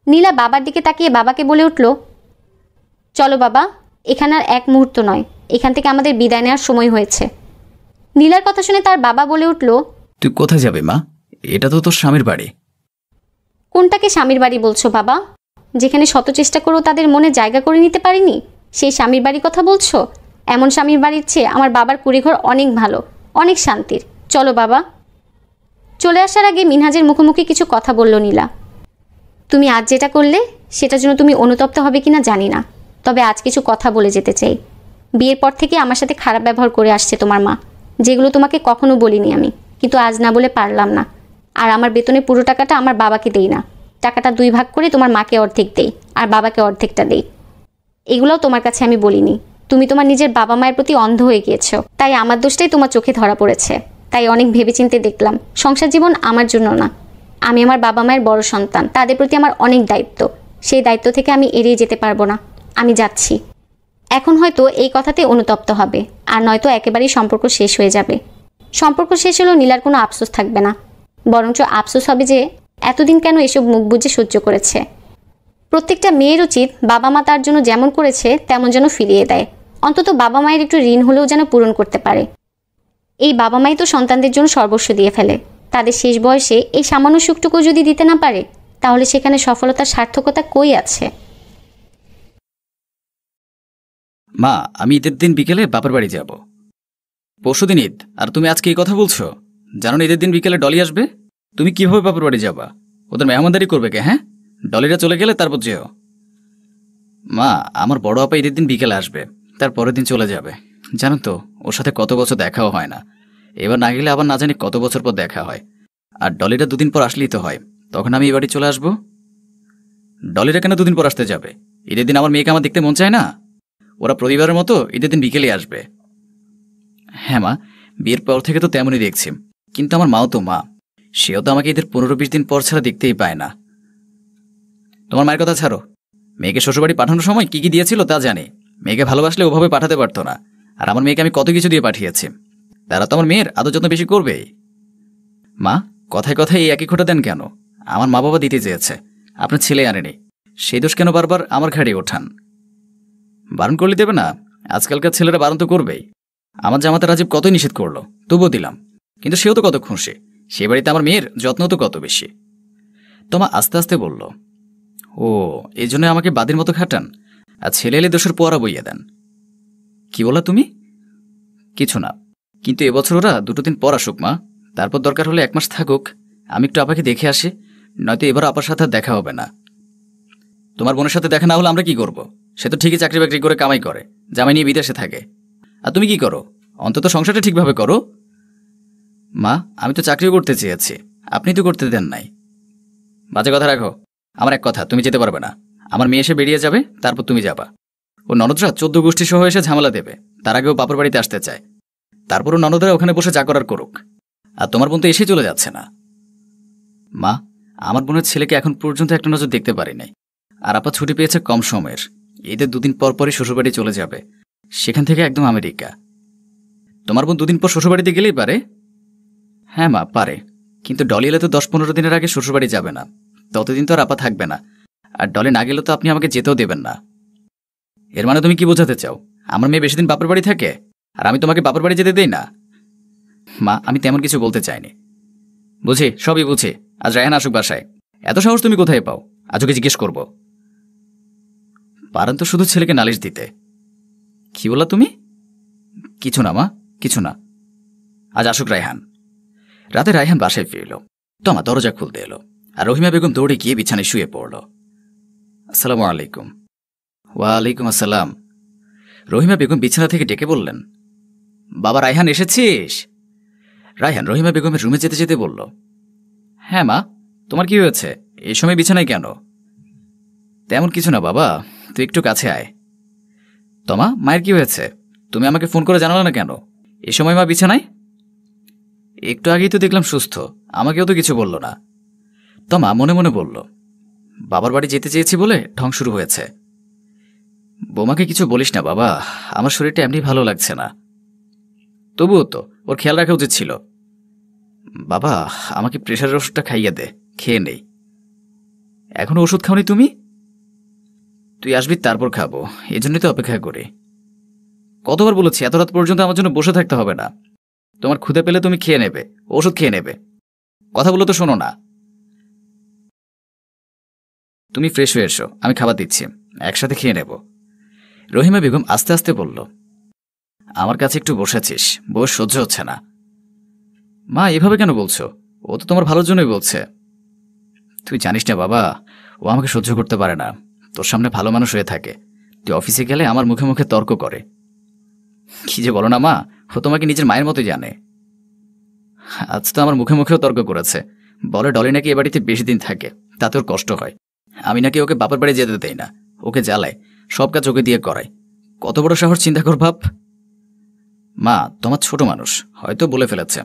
নীলা বাবার দিকে তাকিয়ে বাবাকে বলে উঠল, চলো বাবা, এখানে আর এক মুহূর্ত নয়, এখান থেকে আমাদের বিদায় নেওয়ার সময় হয়েছে। নীলার কথা শুনে তার বাবা বলে উঠল, তুই কোথায় যাবে মা? এটা তো তোর স্বামীর বাড়ি। কোনটাকে স্বামীর বাড়ি বলছো বাবা? যেখানে শত চেষ্টা করেও তাদের মনে জায়গা করে নিতে পারিনি, সেই স্বামীর বাড়ির কথা বলছো? এমন স্বামীর বাড়ির চেয়ে আমার বাবার কুড়িঘর অনেক ভালো, অনেক শান্তির। চলো বাবা। চলে আসার আগে মিনহাজের মুখোমুখি কিছু কথা বলল নীলা। তুমি আজ যেটা করলে সেটার জন্য তুমি অনুতপ্ত হবে কিনা জানি না, তবে আজ কিছু কথা বলে যেতে চাই। বিয়ের পর থেকে আমার সাথে খারাপ ব্যবহার করে আসছে তোমার মা, যেগুলো তোমাকে কখনো বলিনি আমি, কিন্তু আজ না বলে পারলাম না। আর আমার বেতনের পুরো টাকাটা আমার বাবাকে দেই না, টাকাটা 2 ভাগ করে তোমার মাকে অর্ধেক দেই আর বাবাকে অর্ধেকটা দেই। এগুলোও তোমার কাছে আমি বলিনি। তুমি তোমার নিজের বাবা মায়ের প্রতি অন্ধ হয়ে গিয়েছো, তাই আমার দোষটাই তোমার চোখে ধরা পড়েছে। তাই অনেক ভেবেচিন্তে দেখলাম সংসার জীবন আমার জন্য না। আমি আমার বাবা মায়ের বড় সন্তান, তাদের প্রতি আমার অনেক দায়িত্ব। সেই দায়িত্ব থেকে আমি এড়িয়ে যেতে পারবো না। আমি যাচ্ছি। এখন হয়তো এই কথাতে অনুতপ্ত হবে, আর নয়তো একেবারেই সম্পর্ক শেষ হয়ে যাবে। সম্পর্ক শেষ হলেও নীলার কোনো আফসোস থাকবে না, বরঞ্চ আফসোস হবে যে এতদিন কেন এসব মুখ বুজে সহ্য করেছে। প্রত্যেকটা মেয়ের উচিত বাবা মা তার জন্য যেমন করেছে তেমন যেন ফিরিয়ে দেয়, অন্তত বাবা মায়ের একটু ঋণ হলেও যেন পূরণ করতে পারে। এই বাবা মাই তো সন্তানদের জন্য সর্বস্ব দিয়ে ফেলে, তাদের শেষ বয়সে এই সামান্য সুখটুকু যদি দিতে না পারে, তাহলে সেখানে সফলতার সার্থকতা কই আছে? মা, আমি ঈদের দিন বিকেলে বাপের বাড়ি যাব। পরশুদিন ঈদ, আর তুমি আজকে এই কথা বলছো? জানো না ঈদের দিন বিকেলে ডলি আসবে? তুমি কিভাবে বাপের বাড়ি যাবা? ওদের মেহমানদারি করবে কে? হ্যাঁ, ডলিরা চলে গেলে তারপর যেও। মা, আমার বড় আপা ঈদের দিন বিকেলে আসবে, তার পরের দিন চলে যাবে। জানো তো, ওর সাথে কত বছর দেখাও হয় না। এবার না গেলে আবার না জানি কত বছর পর দেখা হয়। আর ডলিরা 2 দিন পর আসলেই তো হয়, তখন আমি এই বাড়ি চলে আসবো। ডলিরা কেন 2 দিন পর আসতে যাবে? ঈদের দিন আমার মেয়েকে আমার দেখতে মন চায় না? ওরা প্রতিবারের মতো ঈদের দিন বিকেলে আসবে। হ্যাঁ মা, বিয়ের পর থেকে তো তেমনই দেখছি, কিন্তু আমার মাও তো মা, সেও তো আমাকে ঈদের 15-20 দিন পর ছাড়া দেখতেই পায় না। তোমার মায়ের কথা ছাড়ো, মেয়েকে শ্বশুরবাড়ি পাঠানোর সময় কি কি দিয়েছিল তা জানি। মেয়েকে ভালোবাসলে ওভাবে পাঠাতে পারতো না। আর আমার মেয়েকে আমি কত কিছু দিয়ে পাঠিয়েছি, তারা তো আমার মেয়ের আদর যত্ন বেশি করবেই। মা, কথায় কথায় এই একই খোঁটা দেন কেন? আমার মা বাবা দিতে চেয়েছে, আপনার ছেলে আনেনি, সেই দোষ কেন বারবার আমার ঘাড়ে ওঠান? বারণ করলে দেবে না? আজকালকার ছেলেরা বারণ তো করবেই। আমার জামাতা রাজীব কতই নিষেধ করলো, তবুও দিলাম, কিন্তু সেও তো কত খুশি। সে বাড়িতে আমার মেয়ের যত্ন তো কত বেশি। তোমা আস্তে আস্তে বলল, ও, এই জন্য আমাকে বাদির মতো খাটান, আর ছেলে এলে দোষের পোয়ারা বইয়ে দেন। কি বললা তুমি? কিছু না, কিন্তু এবছর ওরা 2 দিন পর আসুক মা, তারপর দরকার হলে 1 মাস থাকুক। আমি একটু আপাকে দেখে আসি, নয়তো এবার আপার সাথে আর দেখা হবে না। তোমার বোনের সাথে দেখা না হলে আমরা কি করব? সে তো ঠিকই চাকরি বাকরি করে কামাই করে, জামাই নিয়ে বিদেশে থাকে। আর তুমি কি করো? অন্তত সংসারটা ঠিকভাবে করো। মা, আমি তো চাকরিও করতে চেয়েছি, আপনি তো করতে দেন নাই। বাজে কথা রাখো। আমার এক কথা, তুমি যেতে পারবে না। আমার মেয়ে এসে বেরিয়ে যাবে, তারপর তুমি যাবা। ও ননদরা 14 গোষ্ঠী সহ এসে ঝামেলা দেবে, তার আগেও বাপের বাড়িতে আসতে চায়। তারপরও ননদরা ওখানে বসে যা করার করুক। আর তোমার বোন তো এসেই চলে যাচ্ছে না। মা, আমার বোনের ছেলেকে এখন পর্যন্ত একটা নজর দেখতে পারি নাই। আর আপা ছুটি পেয়েছে কম সময়ের, ঈদের 2 দিন পর পরই শ্বশুরবাড়ি চলে যাবে, সেখান থেকে একদম আমেরিকা। তোমার বোন 2 দিন পর শ্বশুরবাড়িতে গেলেই পারে। হ্যাঁ মা, পারে, কিন্তু ডলি এলে তো 10-15 দিনের আগে শ্বশুরবাড়ি যাবে না, ততদিন তো আর আপা থাকবে না। আর ডলি না গেলে তো আপনি আমাকে যেতেও দেবেন না। এর মানে তুমি কি বোঝাতে চাও আমার মেয়ে বেশি দিন বাপের বাড়ি থাকে, আর আমি তোমাকে বাপের বাড়ি যেতে দেই না? মা, আমি তেমন কিছু বলতে চাইনি। বুঝি, সবই বুঝি। আজ রায়হান আসুক বাসায়। এত সাহস তুমি কোথায় পাও? আজ ওকে জিজ্ঞেস করব। পারেন তো শুধু ছেলেকে নালিশ দিতে। কি বললা তুমি? কিছু না মা, কিছু না। আজ আসুক রায়হান। রাতে রায়হান বাসায় ফিরল। তমা দরজা খুলতে এলো, আর রহিমা বেগম দৌড়ে গিয়ে বিছানায় শুয়ে পড়ল। আসসালামু আলাইকুম। ওয়ালাইকুম আসসালাম। রহিমা বেগম বিছানা থেকে ডেকে বললেন, বাবা রায়হান এসেছিস? রায়হান রহিমা বেগমের রুমে যেতে যেতে বলল, হ্যাঁ মা, তোমার কি হয়েছে? এই সময় বিছানায় কেন? তেমন কিছু না বাবা, তুই একটু কাছে আয়। তমা, মায়ের কি হয়েছে? তুমি আমাকে ফোন করে জানালে না কেন? এই সময় মা বিছানায়? একটু আগেই তো দেখলাম সুস্থ, আমাকেও তো কিছু বলল না। তমা মনে মনে বলল, বাবার বাড়ি যেতে চেয়েছি বলে ঢং শুরু হয়েছে। বৌমাকে কিছু বলিস না বাবা, আমার শরীরটা এমনি ভালো লাগছে না। তবুও তো ওর খেয়াল রাখা উচিত ছিল। বাবা, আমাকে প্রেশারের ওষুধটা খাইয়ে দে, খেয়ে নেই। এখনো ওষুধ খাওনি তুমি? তুই আসবি তারপর খাবো, এই জন্যই তো অপেক্ষা করি। কতবার বলেছি এত রাত পর্যন্ত আমার জন্য বসে থাকতে হবে না। তোমার ক্ষুধে পেলে তুমি খেয়ে নেবে, ওষুধ খেয়ে নেবে। কথা বলো তো শোনো না। তুমি ফ্রেশ হয়ে এসো, আমি খাবার দিচ্ছি, একসাথে খেয়ে নেব। রহিমা বেগম আস্তে আস্তে বলল, আমার কাছে একটু বসেছিস, বয়স সহ্য হচ্ছে না। মা, এভাবে কেন বলছো? ও তো তোমার ভালোর জন্যই বলছে। তুই জানিস না বাবা, ও আমাকে সহ্য করতে পারে না। তোর সামনে ভালো মানুষ হয়ে থাকে, তুই অফিসে গেলে আমার মুখে মুখে তর্ক করে। কি যে বলো না মা, ও তোমাকে নিজের মায়ের মতোই জানে। আজ তো আমার মুখে মুখেও তর্ক করেছে, বলে ডলি নাকি এ বাড়িতে বেশি দিন থাকে, তাতে ওর কষ্ট হয়। আমি নাকি ওকে বাপের বাড়ি যেতে দেই না, ওকে জ্বালায়, সব কাজ ওকে দিয়ে করাই। কত বড় শহর চিন্তা কর বাপ। মা, তোমার ছোট মানুষ, হয়তো বলে ফেলেছে,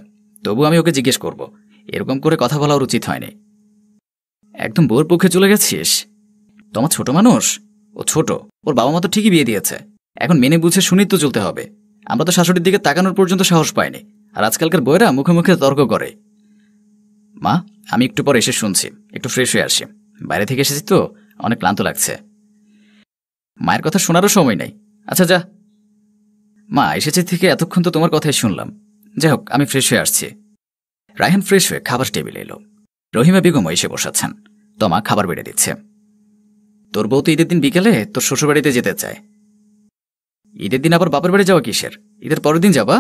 তবু আমি ওকে জিজ্ঞেস করব। এরকম করে কথা বলা ওর উচিত হয়নি। একদম বউর পক্ষে চলে গেছিস? তোমার ছোট মানুষ? ও ছোট, ওর বাবা মা তো ঠিকই বিয়ে দিয়েছে, এখন মেনে বুঝে শুনেই তো চলতে হবে। আমরা তো শাশুড়ির দিকে তাকানোর পর্যন্ত সাহস পাইনি, আর আজকালকার বউয়েরা মুখে মুখে তর্ক করে। মা, আমি একটু পর এসে শুনছি, একটু ফ্রেশ হয়ে আসি, বাইরে থেকে এসেছি তো, অনেক ক্লান্ত লাগছে। মায়ের কথা শোনারও সময় নেই। আচ্ছা যা। মা, এসেছে থেকে এতক্ষণ তো তোমার কথাই শুনলাম। যাই হোক, আমি ফ্রেশ হয়ে আসছি। রায়হান ফ্রেশ হয়ে খাবার টেবিলে এলো। রহিমা বেগমও এসে বসাচ্ছেন। তমা খাবার বেড়ে দিচ্ছে। তোর বউ তো ঈদের দিন বিকেলে তোর শ্বশুরবাড়িতে যেতে চায়। ঈদের দিন আবার বাপের বাড়ি যাওয়া কিসের? ঈদের পরের দিন যাবা?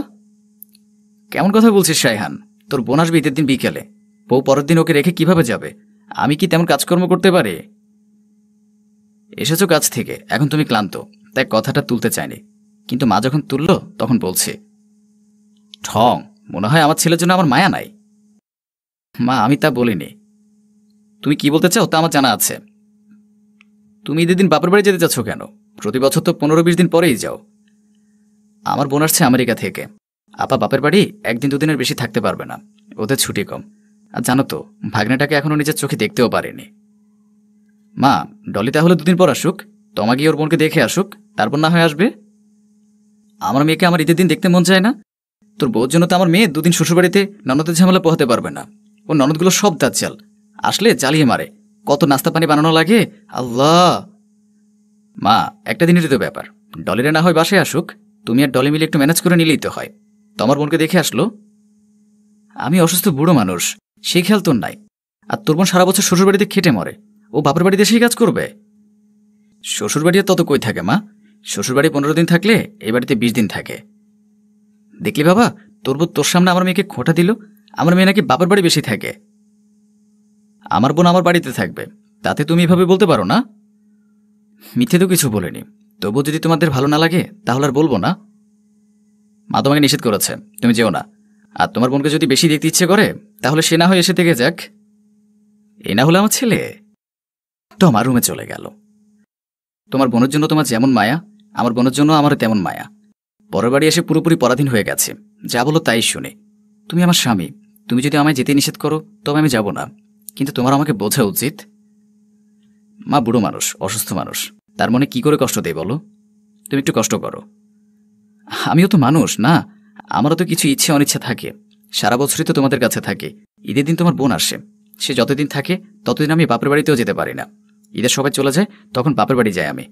কেমন কথা বলছিস রায়হান? তোর বোন আসবে ঈদের দিন বিকেলে, বউ পরের দিন ওকে রেখে কিভাবে যাবে? আমি কি তেমন কাজকর্ম করতে পারি? এসেছো কাজ থেকে, এখন তুমি ক্লান্ত, তাই কথাটা তুলতে চাইনি, কিন্তু মা যখন তুলল তখন বলছি। ঠং, মনে হয় আমার ছেলের জন্য আমার মায়া নাই। মা, আমি তা বলিনি। তুমি কি বলতে চাও তা আমার জানা আছে। তুমি ঈদের দিন বাপের বাড়ি যেতে চাচ্ছ কেন? প্রতি বছর তো 15-20 দিন পরেই যাও। আমার বোন আসছে আমেরিকা থেকে, আপা বাপের বাড়ি একদিন দুদিনের বেশি থাকতে পারবে না, ওদের ছুটি কম। আর জানো তো, ভাগ্নেটাকে এখনো নিজের চোখে দেখতেও পারেনি। মা, ডলি তাহলে 2 দিন পর আসুক, তোমা গিয়ে ওর বোনকে দেখে আসুক, তারপর না হয় আসবে। আমার মেয়েকে আমার ঈদের দিন দেখতে মন চায় না? তোর বউর জন্য তো আমার মেয়ে 2 দিন শ্বশুরবাড়িতে ননদের ঝামেলা পোহাতে পারবে না। ও ননদগুলো সব দাজ্জাল, আসলে জ্বালিয়ে মারে, কত নাস্তা পানি বানানো লাগে আল্লাহ। মা, একটা দিনেরই তো ব্যাপার, ডলিরে না হয় বাসায় আসুক, তুমি আর ডলি মিলে একটু ম্যানেজ করে নিলেই তো হয়। তোমার বোনকে দেখে আসলো। আমি অসুস্থ বুড়ো মানুষ, সেই খেয়াল তোর নাই। আর তোর বোন সারা বছর শ্বশুরবাড়িতে খেটে মরে, ও বাপের বাড়িতে সেই কাজ করবে? শ্বশুরবাড়ি তত কই থাকে মা, শ্বশুরবাড়ি 15 দিন থাকলে এই বাড়িতে 20 দিন থাকে। দেখলি বাবা, তোর বোন তোর সামনে আমার মেয়েকে খোঁটা দিল, আমার মেয়ে নাকি বাপের বাড়ি বেশি থাকে। আমার বোন আমার বাড়িতে থাকবে, তাতে তুমি এভাবে বলতে পারো না? মিথ্যে তো কিছু বলিনি, তবু যদি তোমাদের ভালো না লাগে তাহলে আর বলবো না। মা তোমাকে নিষেধ করেছে, তুমি যেও না। আর তোমার বোনকে যদি বেশি দেখতে ইচ্ছে করে তাহলে সে না হয় এসে থেকে যাক। এই না হলে আমার ছেলে। তো আমার রুমে চলে গেল। তোমার বোনের জন্য তোমার যেমন মায়া, আমার বোনের জন্য আমারও তেমন মায়া। পরের বাড়ি এসে পুরোপুরি পরাধীন হয়ে গেছে, যা বলো তাই শুনে। তুমি আমার স্বামী, তুমি যদি আমায় যেতে নিষেধ করো তবে আমি যাব না, কিন্তু তোমার আমাকে বোঝা উচিত। মা বুড়ো মানুষ, অসুস্থ মানুষ, তার মনে কি করে কষ্ট দেয় বলো? তুমি একটু কষ্ট করো। আমিও তো মানুষ না, আমারও তো কিছু ইচ্ছে অনিচ্ছা থাকে। সারা বছরই তো তোমাদের কাছে থাকে, ঈদের দিন তোমার বোন আসে, সে যতদিন থাকে ততদিন আমি বাপের বাড়িতেও যেতে পারি না। ঈদের সবাই চলে যায়, তখন বাপের বাড়ি যাই আমি।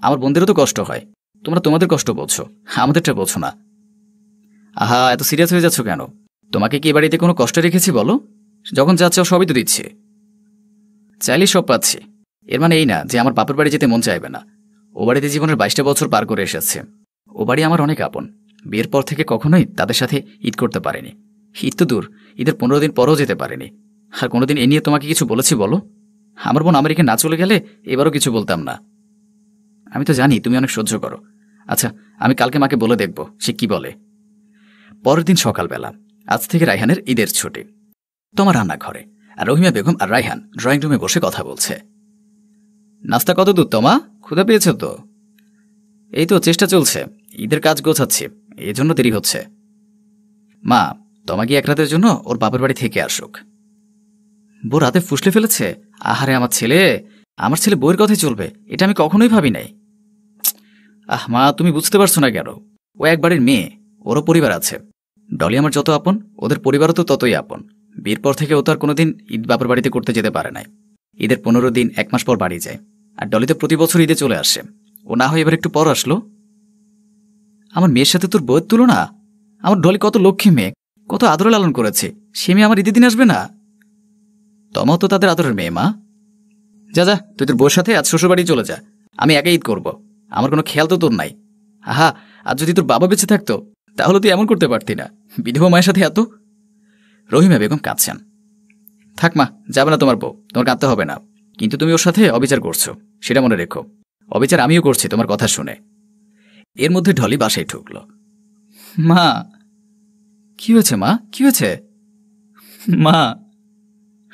আমার বোনদেরও তো কষ্ট হয়, তোমরা তোমাদের কষ্ট বোঝো, আমাদেরটা বোঝো না। আহা, এত সিরিয়াস হয়ে যাচ্ছ কেন? তোমাকে কি এ বাড়িতে কোনো কষ্ট রেখেছি বলো? যখন যা চাও সবই তো দিচ্ছি, চাইলেই সব পাচ্ছি। এর মানে এই না যে আমার বাপের বাড়ি যেতে মন চাইবে না। ও বাড়িতে জীবনের 22টা বছর পার করে এসেছে। ও বাড়ি আমার অনেক আপন, বিয়ের পর থেকে কখনোই তাদের সাথে ঈদ করতে পারিনি। ঈদ তো দূর, ঈদের 15 দিন পরেও যেতে পারেনি। আর কোনোদিন এ নিয়ে তোমাকে কিছু বলেছি বলো? আমার বোন আমেরিকা না চলে গেলে এবারও কিছু বলতাম না। আমি তো জানি তুমি অনেক সহ্য করো। আচ্ছা, আমি কালকে মাকে বলে দেখব সে কি বলে। পরের দিন সকালবেলা, আজ থেকে রায়হানের ঈদের ছুটি। তোমার রান্নাঘরে, আর রহিমা বেগম আর রায়হান ড্রয়িং রুমে বসে কথা বলছে। নাস্তা কত দূর তোমা? ক্ষুধা পেয়েছে তো? এই তো চেষ্টা চলছে, ঈদের কাজ গোছাচ্ছি, এই জন্য দেরি হচ্ছে। মা, তোমাকে এক রাতের জন্য ওর বাপের বাড়ি থেকে আসুক। বউ রাতে ফুসলে ফেলেছে? আহারে আমার ছেলে বউয়ের কথাই চলবে, এটা আমি কখনোই ভাবি নাই। আহ মা, তুমি বুঝতে পারছো না কেন? ও এক বাড়ির মেয়ে, ওরও পরিবার আছে। ডলি আমার যত আপন, ওদের পরিবারও তো ততই আপন। বিয়ের পর থেকে ও তো আর কোনোদিন ঈদ বাপের বাড়িতে করতে যেতে পারে নাই। ঈদের 15 দিন 1 মাস পর বাড়ি যায়। আর ডলি তো প্রতি বছর ঈদে চলে আসে। ও না হয় এবার একটু পর আসলো। আমার মেয়ের সাথে তোর বউয়ের তুলনা? আমার ডলি কত লক্ষ্মী মেয়ে, কত আদরে লালন করেছে, সে মেয়ে আমার ঈদের দিন আসবে না? তোমাও তো তাদের আদরের মেয়ে মা। যা যা, তুই তোর বউয়ের সাথে আজ শ্বশুরবাড়ি চলে যা। আমি একা ঈদ করব, আমার কোনো খেয়াল তো তোর নাই। আহা, আজ যদি তোর বাবা বেঁচে থাকতো তাহলে তুই এমন করতে পারতি না, বিধবা মায়ের সাথে এত। রহিমা বেগম কাঁদছেন। থাক মা, যাবে না তোমার বউ, তোমার কাঁদতে হবে না। কিন্তু তুমি ওর সাথে অবিচার করছো, সেটা মনে রেখো। অবিচার আমিও করছি তোমার কথা শুনে। এর মধ্যে ঢলি বাসায় ঢুকল। মা, কি হয়েছে মা, কি হয়েছে? মা,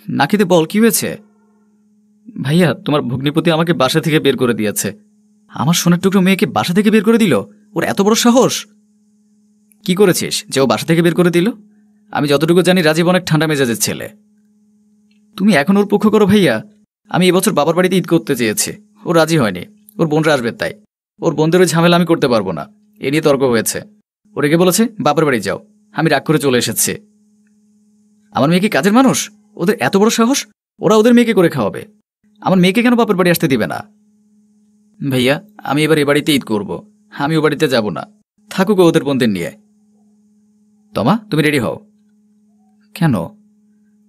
নাকিতে বল, কি হয়েছে? ভাইয়া, তোমার ভগ্নিপতি আমাকে বাসা থেকে বের করে দিয়েছে। আমার সোনার টুকরো মেয়েকে বাসা থেকে বের করে দিল? ওর এত বড় সাহস! কি করেছিস যে ও বাসা থেকে বের করে দিল? আমি যতটুকু জানি রাজীব অনেক ঠান্ডা মেজাজের ছেলে। তুমি এখন ওর পক্ষ করো ভাইয়া? আমি এবছর বাবার বাড়িতে ঈদ করতে চেয়েছি, ও রাজি হয়নি। ওর বোনরা আসবে তাই। ওর বোনদের ওই ঝামেলা আমি করতে পারবো না, এ নিয়ে তর্ক হয়েছে। ও রেগে বলেছে বাবার বাড়ি যাও। আমি রাগ করে চলে এসেছি। আমার মেয়ে কি কাজের মানুষ? ওদের এত বড় সাহস! ওরা ওদের মেয়েকে করে খাওয়াবে, আমার মেয়েকে কেন বাপের বাড়ি আসতে দিবে না? ভাইয়া, আমি এবার এ বাড়িতে ঈদ করব, আমি ও বাড়িতে যাব না। থাকুক ওদের বোনদের নিয়ে। তোমা, তুমি রেডি হও। কেন?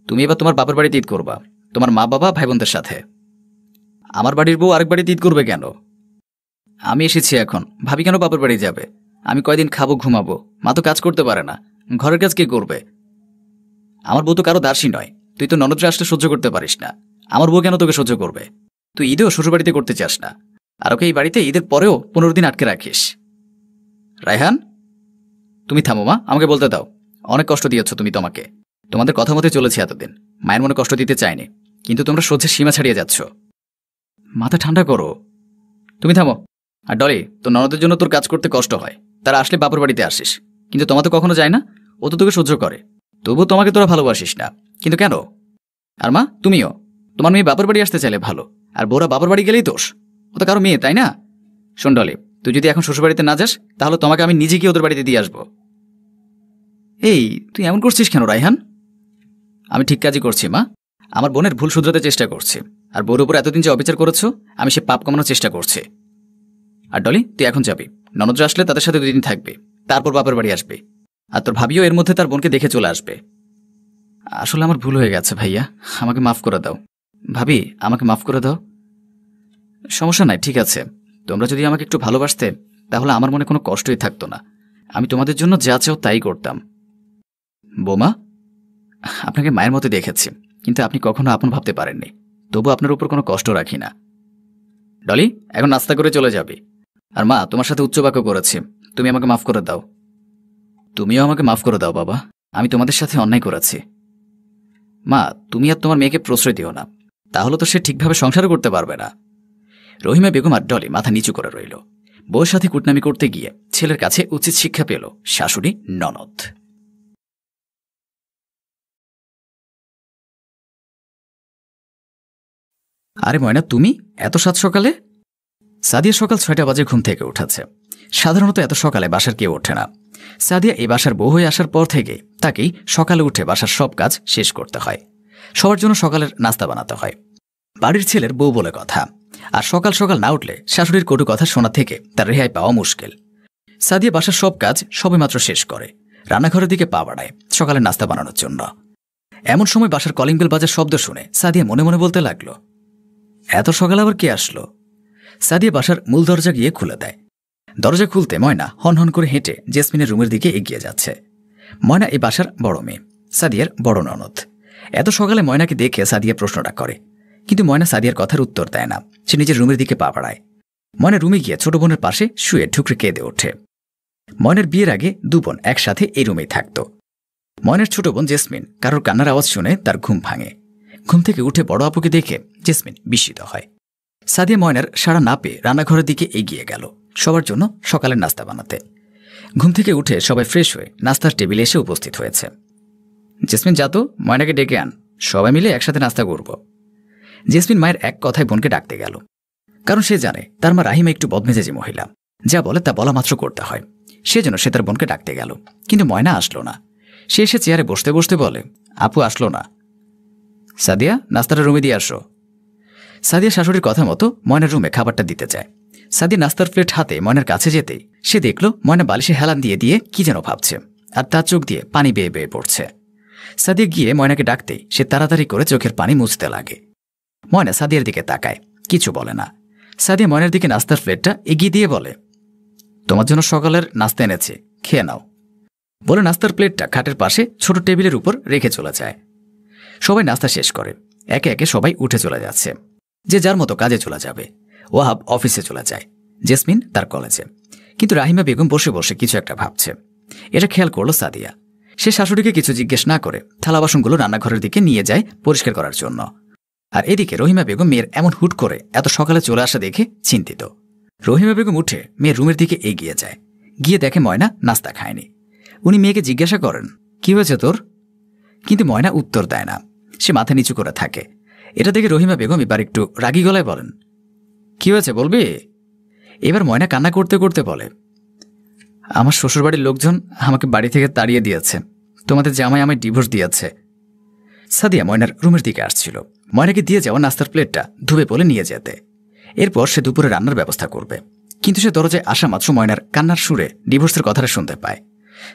তুমি এবার তোমার বাপের বাড়িতে ঈদ করবা, তোমার মা বাবা ভাই বোনদের সাথে। আমার বাড়ির বউ আরেক বাড়িতে ঈদ করবে কেন? আমি এসেছি এখন, ভাবি কেন বাপের বাড়ি যাবে? আমি কয়দিন খাবো, ঘুমাবো। মা তো কাজ করতে পারে না, ঘরের কাজ কে করবে? আমার বউ তো কারো দাসী নয়। তুই তো ননদরা আসলে সহ্য করতে পারিস না, আমার বউ কেন তোকে সহ্য করবে? তুই ঈদেও শ্বশুরবাড়িতে করতে চাস না, আর ওকে এই বাড়িতে ঈদের পরেও 15 দিন আটকে রাখিস। রায়হান, তুমি থামো মা, আমাকে বলতে দাও। অনেক কষ্ট দিয়েছ তুমি, তোমাদের কথা মতে চলেছি এতদিন। মায়ের মনে কষ্ট দিতে চাইনি, কিন্তু তোমরা সহ্যের সীমা ছাড়িয়ে যাচ্ছ। মাথা ঠান্ডা করো। তুমি থামো। আর ডলি, তোর ননদের জন্য তোর কাজ করতে কষ্ট হয়, তারা আসলে বাপের বাড়িতে আসিস, কিন্তু তোমার তো কখনো যায় না। ও তো তোকে সহ্য করে, তবুও তোমাকে তোরা ভালোবাসিস না, কিন্তু কেন? আর মা, তুমিও, তোমার মেয়ে বাপের বাড়ি আসতে চাইলে ভালো, আর বউরা বাপের বাড়ি গেলেই দোষ। ও তো কারো মেয়ে, তাই না? শোন ডলি, তুই যদি এখন শ্বশুরবাড়িতে না যাস তাহলে তোমাকে আমি নিজে গিয়ে ওদের বাড়িতে দিয়ে আসবো। এই, তুই এমন করছিস কেন রায়হান? আমি ঠিক কাজই করছি মা, আমার বোনের ভুল শুধরাতে চেষ্টা করছি। আর বউর উপর এতদিন যে অবিচার করেছো, আমি সে পাপ কমানোর চেষ্টা করছি। আর ডলি, তুই এখন যাবি, ননদরা আসলে তাদের সাথে 2 দিন থাকবে, তারপর বাপের বাড়ি আসবে। আর তোর ভাবিও এর মধ্যে তার বোনকে দেখে চলে আসবে। আসলে আমার ভুল হয়ে গেছে ভাইয়া, আমাকে মাফ করে দাও। ভাবি, আমাকে মাফ করে দাও। সমস্যা নাই, ঠিক আছে। তোমরা যদি আমাকে একটু ভালোবাসতে তাহলে আমার মনে কোনো কষ্টই থাকতো না। আমি তোমাদের জন্য যা চাও তাই করতাম। বোমা, আপনাকে মায়ের মতো দেখেছি, কিন্তু আপনি কখনো আপন ভাবতে পারেননি, তবু আপনার উপর কোনো কষ্ট রাখি না। ডলি, এখন নাস্তা করে চলে যাবি। আর মা, তোমার সাথে উচ্চবাক্য করেছি, তুমি আমাকে মাফ করে দাও। তুমিও আমাকে মাফ করে দাও বাবা, আমি তোমাদের সাথে অন্যায় করেছি। মা, তুমি আর তোমার মেয়েকে প্রশ্রয় দিও না, তাহলে তো সে ঠিকভাবে সংসারও করতে পারবে না। রহিমা বেগম আর ডলি মাথা নিচু করে রইল। বউয়ের সাথে কুটনামি করতে গিয়ে ছেলের কাছে উচিত শিক্ষা পেল শাশুড়ি ননদ। আরে ময়না, তুমি এত সাত সকালে? সাদিয়া সকাল 6টা বাজে ঘুম থেকে উঠেছে। সাধারণত এত সকালে বাসার কেউ ওঠে না। সাদিয়া এই বাসার বউ হয়ে আসার পর থেকে তাকেই সকালে উঠে বাসার সব কাজ শেষ করতে হয়। সবার জন্য সকালের নাস্তা বানাতে হয়। বাড়ির ছেলের বউ বলে কথা, আর সকাল সকাল না উঠলে শাশুড়ির কটু কথা শোনা থেকে তার রেহাই পাওয়া মুশকিল। সাদিয়া বাসার সব কাজ সবেমাত্র শেষ করে রান্নাঘরের দিকে পা বাড়ায় সকালের নাস্তা বানানোর জন্য। এমন সময় বাসার কলিং বেল বাজার শব্দ শুনে সাদিয়া মনে মনে বলতে লাগলো, এত সকালে আবার কে আসলো? সাদিয়া বাসার মূল দরজা গিয়ে খুলে দেয়। দরজা খুলতে ময়না হন হন করে হেঁটে জেসমিনের রুমের দিকে এগিয়ে যাচ্ছে। ময়না এই বাসার বড় মেয়ে, সাদিয়ার বড় ননদ। এত সকালে ময়নাকে দেখে সাদিয়া প্রশ্নটা করে, কিন্তু ময়না সাদিয়ার কথার উত্তর দেয় না। সে নিজের রুমের দিকে পা বাড়ায়। ময়না রুমে গিয়ে ছোট বোনের পাশে শুয়ে ঠুকরে কেঁদে ওঠে। ময়নার বিয়ের আগে 2 বোন একসাথে এই রুমেই থাকত। ময়নার ছোট বোন জেসমিন কারোর কান্নার আওয়াজ শুনে তার ঘুম ভাঙে। ঘুম থেকে উঠে বড় আপুকে দেখে জেসমিন বিস্মিত হয়। সাদিয়া ময়নার সাড়া না পেয়ে রান্নাঘরের দিকে এগিয়ে গেল সবার জন্য সকালের নাস্তা বানাতে। ঘুম থেকে উঠে সবাই ফ্রেশ হয়ে নাস্তার টেবিলে এসে উপস্থিত হয়েছে। জেসমিন, যা তো, ময়নাকে ডেকে আন, সবাই মিলে একসাথে নাস্তা করব। জেসমিন মায়ের এক কথায় বোনকে ডাকতে গেল, কারণ সে জানে তার মা রাহিমা একটু বদমেজাজি মহিলা, যা বলে তা বলা মাত্র করতে হয়। সেজন্য সে তার বোনকে ডাকতে গেল, কিন্তু ময়না আসলো না। সে এসে চেয়ারে বসতে বসতে বলে, আপু আসলো না। সাদিয়া, নাস্তাটা রুমে দিয়ে আসো। সাদিয়া শাশুড়ির কথা মতো ময়নার রুমে খাবারটা দিতে চায়। সাদিয়া নাস্তার প্লেট হাতে ময়নার কাছে যেতেই সে দেখল ময়না বালিশে হেলান দিয়ে দিয়ে কি যেন ভাবছে, আর তার চোখ দিয়ে পানি বেয়ে বেয়ে পড়ছে। সাদিয়া গিয়ে ময়নাকে ডাকতেই সে তাড়াতাড়ি করে চোখের পানি মুছতে লাগে। ময়না সাদিয়ার দিকে তাকায়, কিছু বলে না। সাদিয়া ময়নার দিকে নাস্তার প্লেটটা এগিয়ে দিয়ে বলে, তোমার জন্য সকালের নাস্তা এনেছি, খেয়ে নাও। বলে নাস্তার প্লেটটা খাটের পাশে ছোট টেবিলের উপর রেখে চলে যায়। সবাই নাস্তা শেষ করে একে একে সবাই উঠে চলে যাচ্ছে, যে যার মতো কাজে চলে যাবে। ওয়াহাব অফিসে চলে যায়, জেসমিন তার কলেজে। কিন্তু রাহিমা বেগম বসে বসে কিছু একটা ভাবছে। এটা খেয়াল করলো সাদিয়া। সে শাশুড়িকে কিছু জিজ্ঞেস না করে থালা বাসনগুলো রান্নাঘরের দিকে নিয়ে যায় পরিষ্কার করার জন্য। আর এদিকে রহিমা বেগম মেয়ের এমন হুট করে এত সকালে চলে আসা দেখে চিন্তিত। রহিমা বেগম উঠে মেয়ের রুমের দিকে এগিয়ে যায়। গিয়ে দেখে ময়না নাস্তা খায়নি। উনি মেয়েকে জিজ্ঞাসা করেন, কি হয়েছে তোর? কিন্তু ময়না উত্তর দেয় না, সে মাথা নিচু করে থাকে। এটা দেখে রহিমা বেগম এবার একটু রাগী গলায় বলেন, কি হয়েছে বলবি? এবার ময়না কান্না করতে করতে বলে, আমার শ্বশুরবাড়ির লোকজন আমাকে বাড়ি থেকে তাড়িয়ে দিয়েছে, তোমাদের জামাই আমায় ডিভোর্স দিয়েছে। সাদিয়া ময়নার রুমের দিকে আসছিল ময়নাকে দিয়ে যাওয়া নাস্তার প্লেটটা ধুবে বলে নিয়ে যেতে। এরপর সে দুপুরে রান্নার ব্যবস্থা করবে। কিন্তু সে দরজায় আসা মাত্র ময়নার কান্নার সুরে ডিভোর্সের কথাটা শুনতে পায়।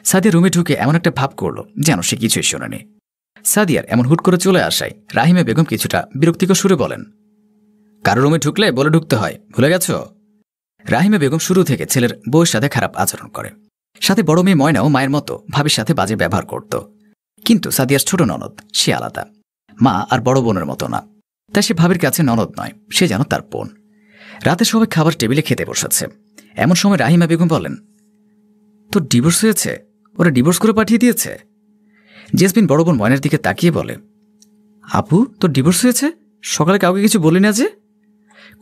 সাদিয়া রুমে ঢুকে এমন একটা ভাব করল যেন সে কিছুই শোনেনি। সাদিয়ার এমন হুট করে চলে আসায় রাহিমা বেগম কিছুটা বিরক্তিকর সুরে বলেন, কারো রুমে ঢুকলে বলে ঢুকতে হয়, ভুলে গেছ? রাহিমা বেগম শুরু থেকে ছেলের বউয়ের সাথে খারাপ আচরণ করে। সাথে বড় মেয়ে ময়নাও মায়ের মতো ভাবির সাথে বাজে ব্যবহার করত। কিন্তু সাদিয়ার ছোট ননদ, সে আলাদা, মা আর বড় বোনের মতো না। তাই সে ভাবির কাছে ননদ নয়, সে যেন তার বোন। রাতে সবাই খাবার টেবিলে খেতে বসেছে। এমন সময় রাহিমা বেগম বলেন, তোর ডিভোর্স হয়েছে? ওরা ডিভোর্স করে পাঠিয়ে দিয়েছে? জেসমিন বড় বোন ময়নার দিকে তাকিয়ে বলে, আপু, তোর ডিভোর্স হয়েছে? সকালে কাউকে কিছু বললি না যে?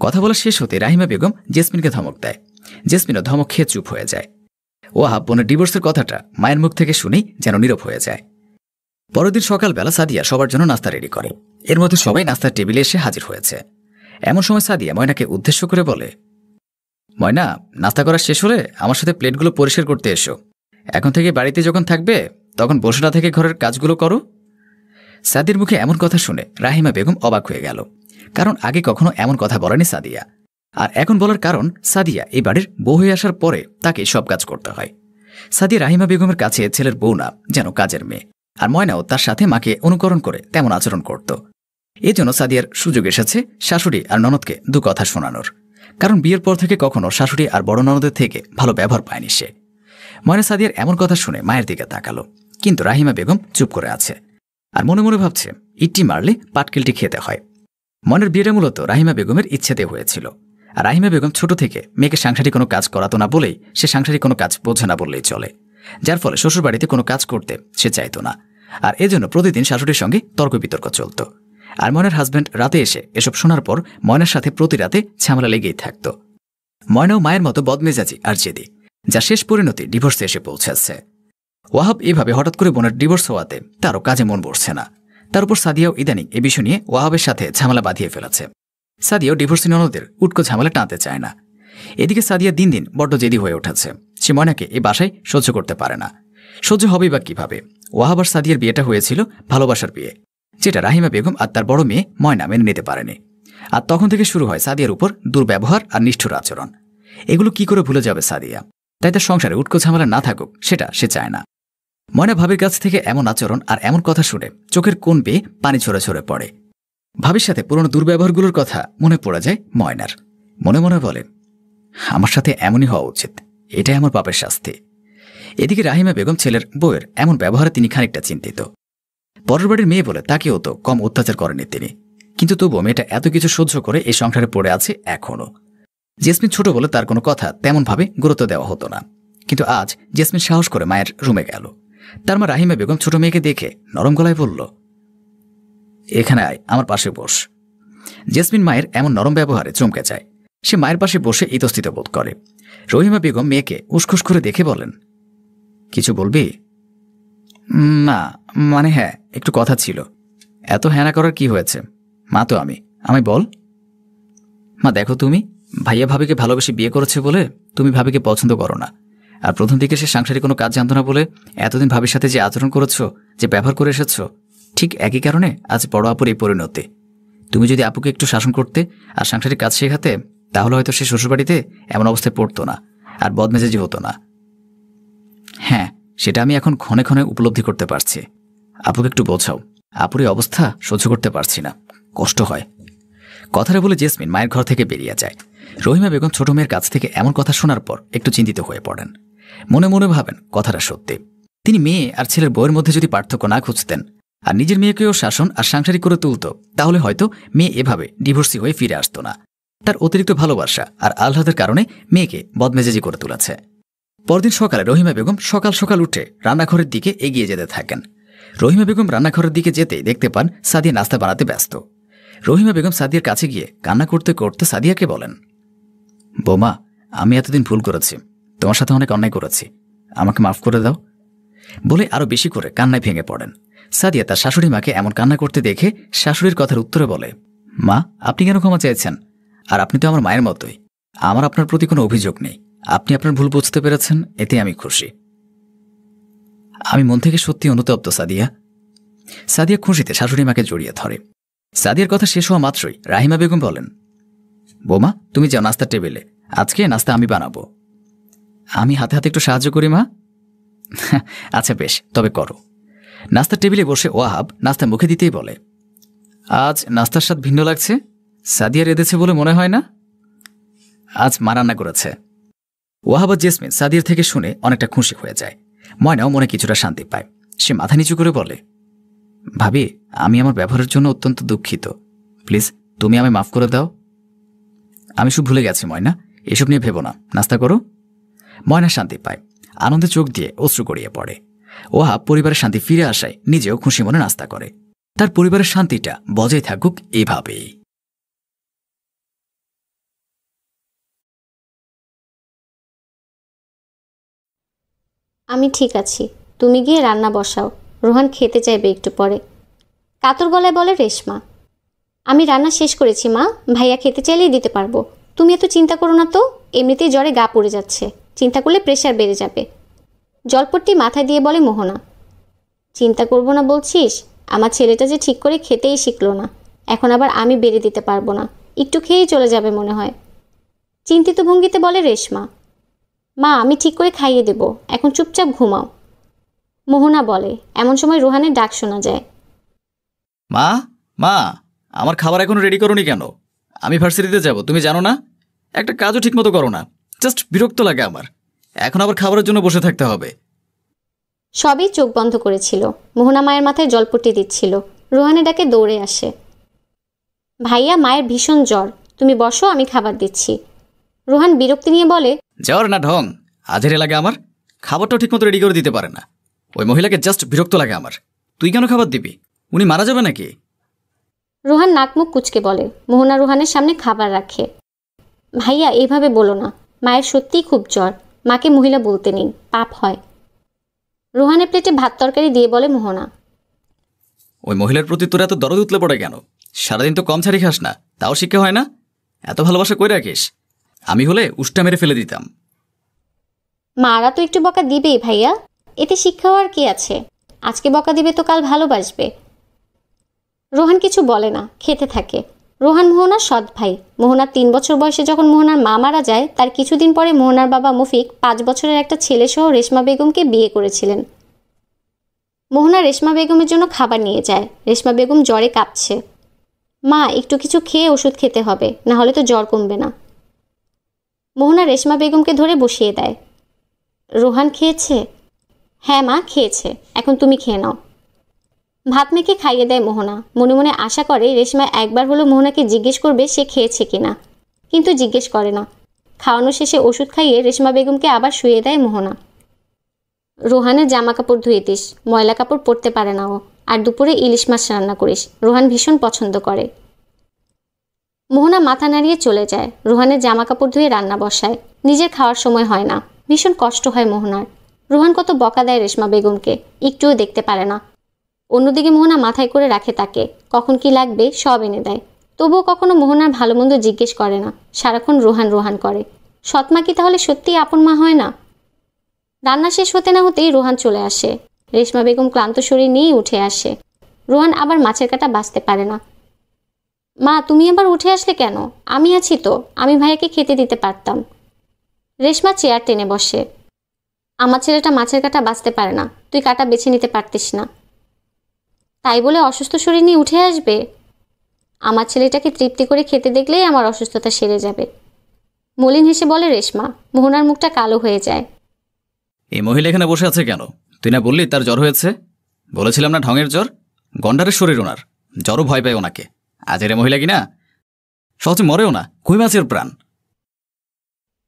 কথা বলা শেষ হতে রাহিমা বেগম জেসমিনকে ধমক দেয়। জেসমিনও ধমক খেয়ে চুপ হয়ে যায়। ওয়াহাব বোনের ডিভোর্সের কথাটা মায়ের মুখ থেকে শুনেই যেন নীরব হয়ে যায়। পরের দিন সকালবেলা সাদিয়া সবার জন্য নাস্তা রেডি করে। এর মধ্যে সবাই নাস্তার টেবিলে এসে হাজির হয়েছে। এমন সময় সাদিয়া ময়নাকে উদ্দেশ্য করে বলে, ময়না, নাস্তা করা শেষ হলে আমার সাথে প্লেটগুলো পরিষ্কার করতে এসো। এখন থেকে বাড়িতে যখন থাকবে তখন বসে না থেকে ঘরের কাজগুলো করো। সাদিয়ার মুখে এমন কথা শুনে রাহিমা বেগম অবাক হয়ে গেল, কারণ আগে কখনো এমন কথা বলেনি সাদিয়া। আর এখন বলার কারণ, সাদিয়া এই বাড়ির বউ হয়ে আসার পরে তাকে সব কাজ করতে হয়। সাদিয়া রাহিমা বেগমের কাছে ছেলের বউ না, যেন কাজের মেয়ে। আর ময়নাও তার সাথে মাকে অনুকরণ করে তেমন আচরণ করত। এজন্য সাদিয়ার সুযোগ এসেছে শাশুড়ি আর ননদকে 2 কথা শোনানোর। কারণ বিয়ের পর থেকে কখনো শাশুড়ি আর বড় ননদের থেকে ভালো ব্যবহার পায়নি সে। ময়না সাদিয়ার এমন কথা শুনে মায়ের দিকে তাকালো, কিন্তু রাহিমা বেগম চুপ করে আছে। আর মনে মনে ভাবছে, ইট্টি মারলে পাটকেলটি খেতে হয়। মনের বিয়েটা মূলত রাহিমা বেগমের ইচ্ছেতে হয়েছিল। আর রাহিমা বেগম ছোট থেকে মেয়েকে সাংসারিক কোনো কাজ করাতো না বলেই সে সাংসারিক কোনো কাজ বোঝে না বললেই চলে। যার ফলে শ্বশুরবাড়িতে কোনো কাজ করতে সে চাইতো না। আর এজন্য প্রতিদিন শাশুড়ির সঙ্গে তর্ক বিতর্ক চলত। আর ময়নার হাজব্যান্ড রাতে এসে এসব শোনার পর ময়নার সাথে প্রতি রাতে ঝামেলা লেগেই থাকত। ময়নাও মায়ের মতো বদমেজাজি আর জেদি, যা শেষ পরিণতি ডিভোর্সে এসে পৌঁছাচ্ছে। ওয়াহাব এভাবে হঠাৎ করে বোনের ডিভোর্স হওয়াতে তারও কাজে মন বসছে না। তার উপর সাদিয়াও ইদানিং এ বিষয় নিয়ে ওয়াহাবের সাথে ঝামেলা বাঁধিয়ে ফেলেছে। সাদিয়াও ডিভোর্সি ননদের উটকো ঝামেলা টানতে চায় না। এদিকে সাদিয়া দিন দিন বড্ড জেদি হয়ে উঠেছে। সে ময়নাকে এই বাসায় সহ্য করতে পারে না। সহ্য হবেই বা কিভাবে? ওয়াহাব আর সাদিয়ার বিয়েটা হয়েছিল ভালোবাসার বিয়ে, যেটা রাহিমা বেগম আর তার বড় মেয়ে ময়না মেনে নিতে পারেনি। আর তখন থেকে শুরু হয় সাদিয়ার উপর দুর্ব্যবহার আর নিষ্ঠুর আচরণ। এগুলো কি করে ভুলে যাবে সাদিয়া? তাই তার সংসারে উটকো ঝামেলা না থাকুক, সেটা সে চায় না। ময়না ভাবির কাছ থেকে এমন আচরণ আর এমন কথা শুনে চোখের কোণ বেয়ে পানি ঝরে ঝরে পড়ে। ভাবির সাথে পুরনো দুর্ব্যবহারগুলোর কথা মনে পড়ে যায় ময়নার। মনে মনে বলে, আমার সাথে এমনই হওয়া উচিত, এটাই আমার পাপের শাস্তি। এদিকে রাহিমা বেগম ছেলের বউয়ের এমন ব্যবহারে তিনি খানিকটা চিন্তিত। পরের বাড়ির মেয়ে বলে তাকেও তো কম অত্যাচার করেনি তিনি, কিন্তু তবুও মেয়েটা এত কিছু সহ্য করে এই সংসারে পড়ে আছে এখনও। জেসমিন ছোট বলে তার কোনো কথা তেমনভাবে গুরুত্ব দেওয়া হতো না, কিন্তু আজ জেসমিন সাহস করে মায়ের রুমে গেল। তার মা রাহিমা বেগম ছোট মেয়েকে দেখে নরম গলায় বলল, এখানে আয়, আমার পাশে বস। জেসমিন মায়ের এমন নরম ব্যবহারে চমকে যায়। সে মায়ের পাশে বসে ইতস্তত বোধ করে। রহিমা বেগম মেয়েকে উসখুস করে দেখে বলেন, কিছু বলবি? না, মানে হ্যাঁ, একটু কথা ছিল। এত হ্যানা করার কি হয়েছে? মা তো আমি বল। মা দেখো, তুমি ভাইয়া ভাবিকে ভালোবেসে বিয়ে করেছে বলে তুমি ভাবিকে পছন্দ করো না, আর প্রথম দিকে সে সাংসারিক কোনো কাজ জানতো না বলে এতদিন ভাবির সাথে যে আচরণ করেছো, যে ব্যবহার করে এসেছো, ঠিক একই কারণে আজ বড় আপুর এই পরিণতি। তুমি যদি আপুকে একটু শাসন করতে আর সাংসারিক কাজ শেখাতে, তাহলে হয়তো সে শ্বশুরবাড়িতে এমন অবস্থায় পড়তো না আর বদমেজাজি হতো না। হ্যাঁ, সেটা আমি এখন ক্ষণে ক্ষণে উপলব্ধি করতে পারছি। আপুকে একটু বোঝাও, আপুর এই অবস্থা সহ্য করতে পারছি না, কষ্ট হয়। কথাটা বলে জেসমিন মায়ের ঘর থেকে বেরিয়ে যায়। রহিমা বেগম ছোট মেয়ের কাছ থেকে এমন কথা শোনার পর একটু চিন্তিত হয়ে পড়েন। মনে মনে ভাবেন কথাটা সত্যি। তিনি মেয়ে আর ছেলের বউয়ের মধ্যে যদি পার্থক্য না খুঁজতেন আর নিজের মেয়েকেও শাসন আর সাংসারিক করে তুলত, তাহলে হয়তো মেয়ে এভাবে ডিভোর্সি হয়ে ফিরে আসতো না। তার অতিরিক্ত ভালোবাসা আর আহ্লাদের কারণে মেয়েকে বদমেজাজি করে তুলেছে। পরদিন সকালে রহিমা বেগম সকাল সকাল উঠে রান্নাঘরের দিকে এগিয়ে যেতে থাকেন। রহিমা বেগম রান্নাঘরের দিকে যেতেই দেখতে পান সাদিয়া নাস্তা বানাতে ব্যস্ত। রহিমা বেগম সাদিয়ার কাছে গিয়ে কান্না করতে করতে সাদিয়াকে বলেন, বৌমা, আমি এতদিন ভুল করেছি, তোমার সাথে অনেক অন্যায় করেছি, আমাকে মাফ করে দাও বলে আরো বেশি করে কান্নায় ভেঙে পড়েন। সাদিয়া তার শাশুড়ি মাকে এমন কান্না করতে দেখে শাশুড়ির কথার উত্তরে বলে, মা, আপনি কেন ক্ষমা চাইছেন? আর আপনি তো আমার মায়ের মতোই, আমার আপনার প্রতি কোনো অভিযোগ নেই। আপনি আপনার ভুল বুঝতে পেরেছেন, এতে আমি খুশি। আমি মন থেকে সত্যি অনুতপ্ত সাদিয়া। সাদিয়া খুশিতে শাশুড়ি মাকে জড়িয়ে ধরে। সাদিয়ার কথা শেষ হওয়া মাত্রই রাহিমা বেগম বলেন, বৌমা, তুমি যাও নাস্তার টেবিলে, আজকে নাস্তা আমি বানাবো। আমি হাতে হাতে একটু সাহায্য করি মা। আচ্ছা বেশ, তবে করো। নাস্তার টেবিলে বসে ওয়াহাব নাস্তা মুখে দিতেই বলে, আজ নাস্তার স্বাদ ভিন্ন লাগছে। সাদিয়া রেঁধেছে বলে মনে হয় না? আজ মা রান্না করেছে। ওয়াহাব আর জেসমিন সাদিয়ার থেকে শুনে অনেকটা খুশি হয়ে যায়। ময়নাও মনে কিছুটা শান্তি পায়। সে মাথা নিচু করে বলে, ভাবি, আমি আমার ব্যবহারের জন্য অত্যন্ত দুঃখিত। প্লিজ তুমি আমায় মাফ করে দাও। আমি সব ভুলে গেছি ময়না, এসব নিয়ে ভেবো না, নাস্তা করো। ময়না শান্তি পায়, আনন্দে চোখ দিয়ে অশ্রু গড়িয়ে পড়ে। ওয়াহাব পরিবারের শান্তি ফিরে আসায় নিজেও খুশি মনে নাস্তা করে। তার পরিবারের শান্তিটা বজায় থাকুক এভাবেই। আমি ঠিক আছি, তুমি গিয়ে রান্না বসাও, রোহান খেতে চাইবে একটু পরে। কাতর গলায় বলে রেশমা। আমি রান্না শেষ করেছি মা, ভাইয়া খেতে চাইলেই দিতে পারবো। তুমি এত চিন্তা করো না তো, এমনিতেই জ্বরে গা পড়ে যাচ্ছে, চিন্তা করলে প্রেশার বেড়ে যাবে। জলপট্টি মাথায় দিয়ে বলে মোহনা। চিন্তা করবো না বলছিস? আমার ছেলেটা যে ঠিক করে খেতেই শিখলো না, এখন আবার আমি বেড়ে দিতে পারবো না, একটু খেয়েই চলে যাবে মনে হয়। চিন্তিত ভঙ্গিতে বলে রেশমা। মা, আমি ঠিক করে খাইয়ে দেব, এখন চুপচাপ ঘুমাও। মোহনা বলে। এমন সময় রোহানের ডাক শোনা যায়। মা, মা, আমার খাবার এখনো রেডি করোনি কেন? আমি ভার্সিটিতে যাব, তুমি জানো না? একটা কাজও ঠিকমতো করো না, জাস্ট বিরক্ত লাগে আমার। এখন আবার খাবারের জন্য বসে থাকতে হবে। সবই চোখ বন্ধ করেছিল। মোহনা মায়ের মাথায় জলপট্টি দিচ্ছিল। রোহানের ডাকে দৌড়ে আসে। ভাইয়া, মায়ের ভীষণ জ্বর, তুমি বসো, আমি খাবার দিচ্ছি। রোহান বিরক্তি নিয়ে বলে, জ্বর না ঢং, আজেরে লাগে আমার। খাবারটাও ঠিকমতো রেডি করে দিতে পারে না। ওই মহিলাকে জাস্ট বিরক্ত লাগে আমার। তুই কেন খাবার দিবি? উনি মারা যাবে নাকি? রোহান নাক মুখ কুচকে বলে। মোহনা রোহানের সামনে খাবার রাখে। ভাইয়া, এইভাবে বলো না, মায়ের সত্যিই খুব জ্বর, মাকে মহিলা বলতে নেই, পাপ হয়। রোহানের প্লেটে ভাত তরকারি দিয়ে বলে মোহনা। ওই মহিলার প্রতি তোর এত দরদ উতলে পড়ে কেন? সারাদিন তো কম ছাড়ি খাস না, তাও শিক্ষা হয় না? এত ভালোবাসা কই রাখিস? আমি হলে উষ্টা মেরে ফেলে দিতাম। মারা তো একটু বকা দিবেই ভাইয়া, এতে শিক্ষা হওয়ার কি আছে? আজকে বকা দিবে তো কাল ভালোবাসবে। রোহান কিছু বলে না, খেতে থাকে। রোহান মোহনার সৎ ভাই। মোহনার 3 বছর বয়সে যখন মোহনার মা মারা যায়, তার কিছুদিন পরে মোহনার বাবা মুফিক 5 বছরের একটা ছেলে সহ রেশমা বেগমকে বিয়ে করেছিলেন। মোহনা রেশমা বেগমের জন্য খাবার নিয়ে যায়। রেশমা বেগম জ্বরে কাঁপছে। মা, একটু কিছু খেয়ে ওষুধ খেতে হবে, না হলে তো জ্বর কমবে না। মোহনা রেশমা বেগমকে ধরে বসিয়ে দেয়। রোহান খেয়েছে? হ্যাঁ মা, খেয়েছে, এখন তুমি খেয়ে নাও। ভাত মেখে খাইয়ে দেয় মোহনা। মনে মনে আশা করে রেশমা একবার হলো মোহনাকে জিজ্ঞেস করবে সে খেয়েছে কিনা, কিন্তু জিজ্ঞেস করে না। খাওয়ানো শেষে ওষুধ খাইয়ে রেশমা বেগমকে আবার শুয়ে দেয় মোহনা। রোহানের জামা কাপড় ধুয়ে দিস, ময়লা কাপড় পরতে পারে না ও। আর দুপুরে ইলিশ মাছ রান্না করিস, রোহান ভীষণ পছন্দ করে। মোহনা মাথা নাড়িয়ে চলে যায়। রোহানের জামা কাপড় ধুয়ে রান্না বসায়। নিজের খাওয়ার সময় হয় না, ভীষণ কষ্ট হয় মোহনার। রোহান কত বকা দেয় রেশমা বেগমকে, একটুও দেখতে পারে না। অন্যদিকে মোহনা মাথায় করে রাখে তাকে, কখন কি লাগবে সব এনে দেয়। তবুও কখনো মোহনার ভালো মন্দ জিজ্ঞেস করে না, সারাক্ষণ রোহান রোহান করে। সৎমা কি তাহলে সত্যিই আপন মা হয় না? রান্না শেষ হতে না হতেই রোহান চলে আসে। রেশমা বেগম ক্লান্ত শরীর নিয়েই উঠে আসে। রোহান আবার মাছের কাঁটা বাছতে পারে না। মা, তুমি আবার উঠে আসলে কেন? আমি আছি তো, আমি ভাইয়াকে খেতে দিতে পারতাম। রেশমা চেয়ার টেনে বসে। আমার ছেলেটা মাছের কাঁটা বাছতে পারে না, তুই কাঁটা বেছে নিতে পারতিস না? তাই বলে অসুস্থ শরীর নিয়ে উঠে আসবে? আমার ছেলেটাকে তৃপ্তি করে খেতে দেখলেই আমার অসুস্থতা সেরে যাবে। মলিন হেসে বলে রেশমা। মোহনার মুখটা কালো হয়ে যায়। এই মহিলা এখানে বসে আছে কেন? তুই না বললি তার জ্বর হয়েছে? বলেছিলাম না ঢঙের জ্বর, গন্ডারের শরীর ওনার, জ্বরও ভয় পায় ওনাকে। আজের মহিলা কিনা সহজে মরেও না, কই মাছের প্রাণ।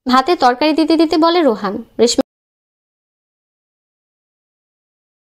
ভাতে তরকারি দিতে দিতে বলে রোহান। রেশমা